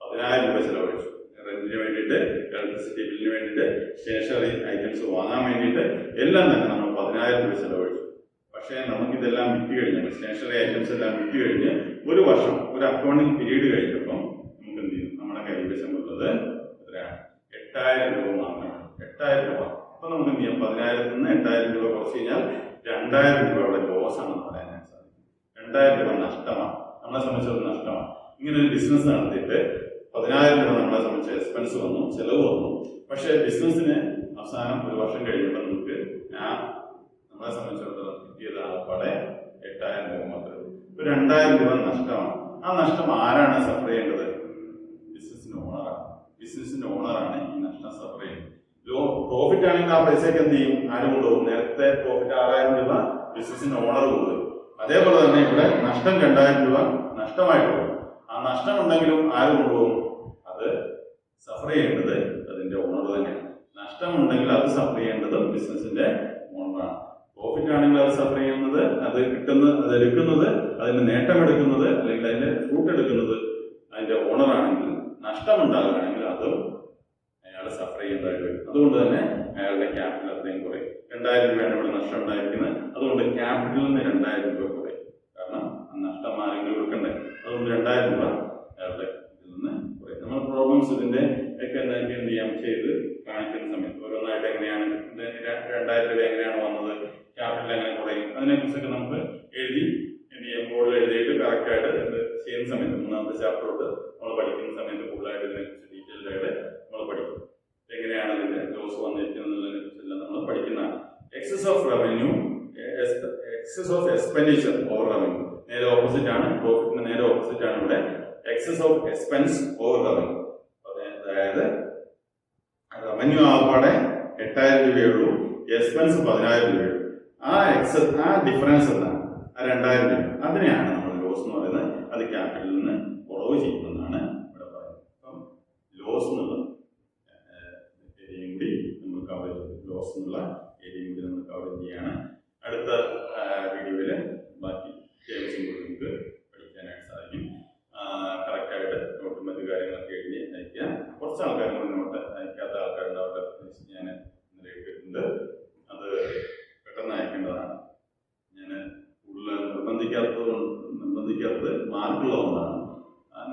10,000 രൂപ ചെലവഴിച്ചു. റെന്റിന് വേണ്ടിയിട്ട്, ഇലക്ട്രിസിറ്റി ബില്ലിന് വേണ്ടിയിട്ട്, സ്റ്റേഷനറി ഐറ്റംസ് വാങ്ങാൻ വേണ്ടിയിട്ട് എല്ലാം തന്നെ നമ്മൾ 10,000 രൂപ ചെലവഴിച്ചു. പക്ഷേ നമുക്കിതെല്ലാം വിറ്റ് കഴിഞ്ഞപ്പോൾ, സ്റ്റേഷനറി ഐറ്റംസ് എല്ലാം വിറ്റ് കഴിഞ്ഞ് ഒരു വർഷം, ഒരു അക്കൗണ്ടിങ് പീരീഡ് കഴിഞ്ഞപ്പം നമുക്ക് എന്ത് ചെയ്യും? നമ്മുടെ കൈവശമുള്ളത് എത്രയാണ്? 8,000 രൂപ മാത്രമാണ്. 8,000 രൂപ. അപ്പൊ നമുക്ക് എന്ത് ചെയ്യാം? 10,000 നിന്ന് 8,000 രൂപ കുറച്ച് കഴിഞ്ഞാൽ 2,000 രൂപ അവിടെ ലോസ് ആണെന്ന് പറയാനായിട്ട് സാധിക്കും. 2,000 രൂപ നഷ്ടമാണ്, നമ്മളെ സംബന്ധിച്ചത് നഷ്ടമാണ്. ഇങ്ങനെ ഒരു ബിസിനസ് നടത്തിയിട്ട് 10,000 രൂപ നമ്മളെ സംബന്ധിച്ച് എക്സ്പെൻസ് വന്നു, ചെലവ് വന്നു. പക്ഷേ ബിസിനസ്സിന് അവസാനം ഒരു വർഷം കഴിയുമ്പോൾ നമുക്ക് നമ്മളെ സംബന്ധിച്ചിടത്തോളം കിട്ടിയത് ആകപ്പാടെ 8000 രൂപ മാത്രമേ ഉള്ളൂ. ഇപ്പൊ 2000 രൂപ നഷ്ടമാണ്. ആ നഷ്ടം ആരാണ് സഫർ ചെയ്യേണ്ടത്? ബിസിനസിന്റെ ഓണറാണ്. ബിസിനസിന്റെ ഓണറാണ് ഈ നഷ്ടം സഫർ ചെയ്യുന്നത്. പ്രോഫിറ്റ് ആണെങ്കിൽ ആ പൈസക്ക് എന്ത് ചെയ്യും? ആരും കൊണ്ടുപോകും. നേരത്തെ പ്രോഫിറ്റ് 6000 രൂപ ബിസിനസിന്റെ ഓണർ കൊണ്ടുപോകും. അതേപോലെ തന്നെ ഇവിടെ നഷ്ടം 2000 രൂപ നഷ്ടമായിട്ട് പോകും. ആ നഷ്ടം ഉണ്ടെങ്കിലും ആര് കൊണ്ടുപോകും? അത് സഫർ ചെയ്യേണ്ടത് അതിന്റെ ഓണർ തന്നെയാണ്. നഷ്ടമുണ്ടെങ്കിൽ അത് സഫർ ചെയ്യേണ്ടത് ബിസിനസിന്റെ ഓണറാണ്. പ്രോഫിറ്റ് ആണെങ്കിൽ അത് സഫർ ചെയ്യുന്നത്, അത് എടുക്കുന്നത്, അതിന്റെ നേട്ടമെടുക്കുന്നത് അല്ലെങ്കിൽ അതിന്റെ ഫ്രൂട്ട് എടുക്കുന്നത് അതിന്റെ ഓണറാണെങ്കിൽ, നഷ്ടമുണ്ടാകുകയാണെങ്കിൽ അതും അയാൾ സഫർ ചെയ്യേണ്ടതായിട്ട് വരും. അതുകൊണ്ട് തന്നെ അയാളുടെ ക്യാപിറ്റൽ അത്രയും കുറയും. 2000 രൂപയാണ് ഇവിടെ നഷ്ടം ഉണ്ടായിരിക്കുന്നത്. അതുകൊണ്ട് ക്യാപിറ്റലിൽ നിന്ന് 2000 രൂപ കുറയും. കാരണം ആ നഷ്ടം ആരെങ്കിലും എടുക്കണ്ടേ. അതുകൊണ്ട് 2000 രൂപ അയാളുടെ ഇതിൽ നിന്ന് കുറയും. നമ്മൾ പ്രോബ്ലംസ് ഇതിന്റെ ഒക്കെ എന്ത് ചെയ്യാം ചെയ്ത് കാണിക്കുന്ന സമയത്ത് ഓരോന്നായിട്ട് എങ്ങനെയാണ് 2000 രൂപ എങ്ങനെയാണ് വന്നത്, ക്യാപിറ്റൽ എങ്ങനെ കുറയും, അതിനെക്കുറിച്ചൊക്കെ നമുക്ക് എഴുതി എന്ത് ചെയ്യാം ബോർഡിൽ എഴുതിയിട്ട് കറക്റ്റായിട്ട് ഇത് ചെയ്യുന്ന സമയത്ത് 3ാമത്തെ ചാപ്റ്റർ തൊട്ട് നമ്മൾ പഠിക്കുന്ന സമയത്ത് കൂടുതലായിട്ട് ഇതിനെക്കുറിച്ച് ഡീറ്റെയിൽഡ് ആയിട്ട് നമ്മൾ പഠിക്കും. എങ്ങനെയാണ് ഇതിന്റെ ലോസ് വന്നിരിക്കുന്നതിനെ കുറിച്ചെല്ലാം നമ്മൾ പഠിക്കുന്നതാണ്. Excess of revenue, excess of expenditure over revenue നേരെ ഓപ്പോസിറ്റ് ആണ്. പ്രോഫിറ്റിന് നേരെ ഓപ്പോസിറ്റ് ആണ് ഇവിടെ excess of expense over revenue. അതായത് റവന്യൂ ആകപ്പാടെ 8000 രൂപയുള്ളൂ, എക്സ്പെൻസ് 10000 രൂപയുള്ളൂ. ആ ഡിഫറൻസ് എന്താണ്? ആ 2000 രൂപ, അതിനെയാണ് നമ്മൾ ലോസ് എന്ന് പറയുന്നത്. അത് ക്യാപിറ്റലിൽ നിന്ന് കുറവ് ചെയ്യുമെന്നാണ് ഇവിടെ പറയുന്നത്. അപ്പം ലോസ് എന്നുള്ള ഏരിയയും കൂടി നമ്മൾ കവർ ചെയ്യും. ലോസ് എന്നുള്ള ഏരിയയും കൂടി നമ്മൾ കവർ ചെയ്യുകയാണ്. അടുത്ത വീഡിയോയിൽ ബാക്കി ടേംസും കൂടി നമുക്ക് പഠിക്കാനായിട്ട് സാധിക്കും. കറക്റ്റായിട്ട് നോട്ട് മറ്റു കാര്യങ്ങളൊക്കെ എഴുതി അയക്കാം. കുറച്ച് ആൾക്കാർ നോട്ട് അയക്കാത്ത ആൾക്കാരുണ്ട്. അവരുടെ ഞാൻ ഇന്നലെ ഇട്ടിട്ടുണ്ട്. അത് പെട്ടെന്ന് അയക്കേണ്ടതാണ്. ഞാൻ കൂടുതൽ നിർബന്ധിക്കാത്തത് മാർക്കുള്ളതുകൊണ്ടാണ്.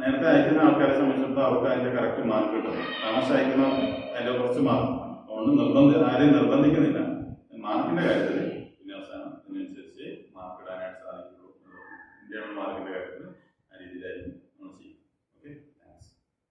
നേരത്തെ അയക്കുന്ന ആൾക്കാരെ സംബന്ധിച്ചിടത്തോളം അവർക്ക് അതിന്റെ കറക്റ്റ് മാർക്ക് കിട്ടും. താമസം അയക്കുന്ന അതിന്റെ കുറച്ച് മാർക്ക്. അതുകൊണ്ട് ആരെയും നിർബന്ധിക്കുന്നില്ല.